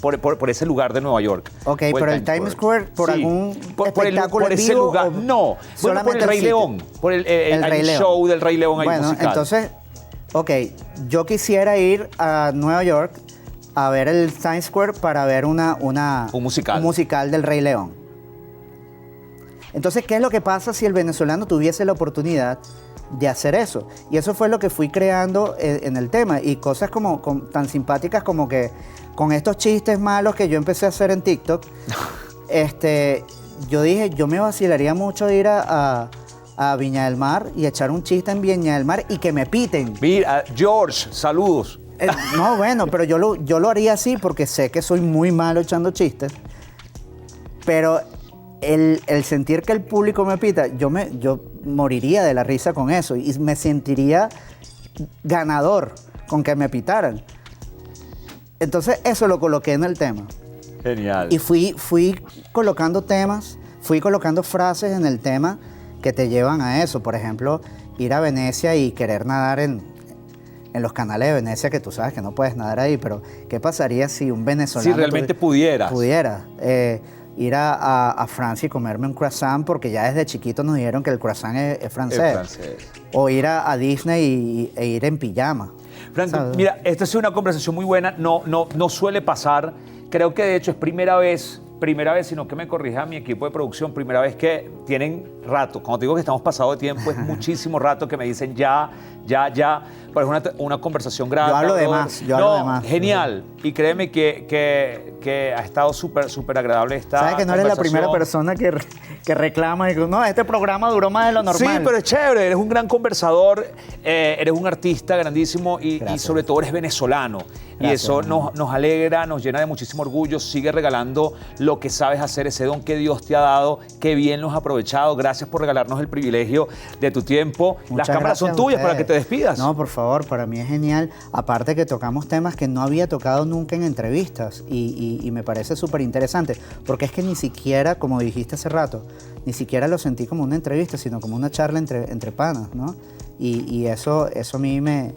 pues, por ese lugar de Nueva York. Ok, por pero el Times Square, ¿por algún espectáculo por en ese vivo lugar, o no, bueno, por solamente el el Rey sitio? León, por el El hay Rey un León. show del Rey León ahí Bueno, musical. entonces, ok, yo quisiera ir a Nueva York a ver el Times Square para ver un musical del Rey León. Entonces, ¿qué es lo que pasa si el venezolano tuviese la oportunidad de hacer eso? Y eso fue lo que fui creando en el tema. Y cosas tan simpáticas como que con estos chistes malos que yo empecé a hacer en TikTok, yo dije, yo me vacilaría mucho de ir a Viña del Mar y echar un chiste en Viña del Mar y que me piten. Mira, George, saludos. No, bueno, pero yo lo haría así porque sé que soy muy malo echando chistes. Pero el sentir que el público me pita, yo moriría de la risa con eso y me sentiría ganador con que me pitaran. Entonces eso lo coloqué en el tema. Genial. Y fui colocando temas, fui colocando frases en el tema que te llevan a eso. Por ejemplo, ir a Venecia y querer nadar en los canales de Venecia, que tú sabes que no puedes nadar ahí, pero ¿qué pasaría si un venezolano... Si realmente pudieras. Pudiera. Ir a Francia y comerme un croissant, porque ya desde chiquito nos dijeron que el croissant es francés. Es francés. O ir a Disney e ir en pijama. Franco, ¿Sabes? mira, esta ha sido una conversación muy buena, no suele pasar. Creo que de hecho es primera vez, sino que me corrija mi equipo de producción, primera vez que tienen rato. Cuando te digo que estamos pasados de tiempo, es muchísimo rato que me dicen ya. Pero es una conversación grande. Yo hablo de más, yo hablo de más. Genial. Y créeme que ha estado súper agradable esta Sabes que no eres la primera conversación. persona que reclama y que no, este programa duró más de lo normal. Sí, pero es chévere, eres un gran conversador, eres un artista grandísimo y sobre todo eres venezolano. Y Gracias, eso hermano. nos alegra, nos llena de muchísimo orgullo. Sigue regalando lo que sabes hacer, ese don que Dios te ha dado. Qué bien lo has aprovechado. Gracias por regalarnos el privilegio de tu tiempo. Las Muchas cámaras son gracias a tuyas para que ustedes. te despidas. No, por favor, para mí es genial. Aparte que tocamos temas que no había tocado nunca en entrevistas y me parece súper interesante, porque es que ni siquiera, como dijiste hace rato, ni siquiera lo sentí como una entrevista, sino como una charla entre panas, ¿no? Y eso a mí me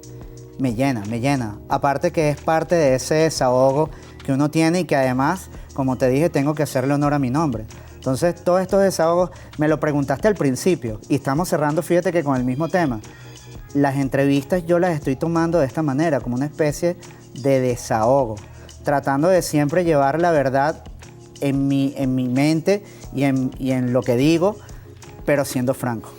llena. Aparte que es parte de ese desahogo que uno tiene y que además, como te dije, tengo que hacerle honor a mi nombre. Entonces, todos estos desahogos, me lo preguntaste al principio y estamos cerrando, fíjate que con el mismo tema. Las entrevistas yo las estoy tomando de esta manera, como una especie de desahogo, tratando de siempre llevar la verdad en mi mente y en lo que digo, pero siendo franco.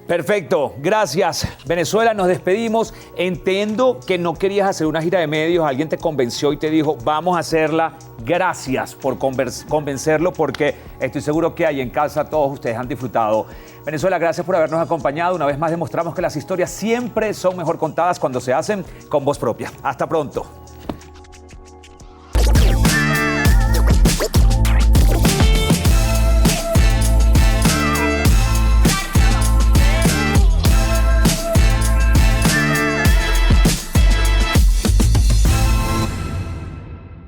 Perfecto, gracias. Venezuela, nos despedimos. Entiendo que no querías hacer una gira de medios, alguien te convenció y te dijo, vamos a hacerla. Gracias por convencerlo, porque estoy seguro que ahí en casa todos ustedes han disfrutado. Venezuela, gracias por habernos acompañado. Una vez más demostramos que las historias siempre son mejor contadas cuando se hacen con voz propia. Hasta pronto.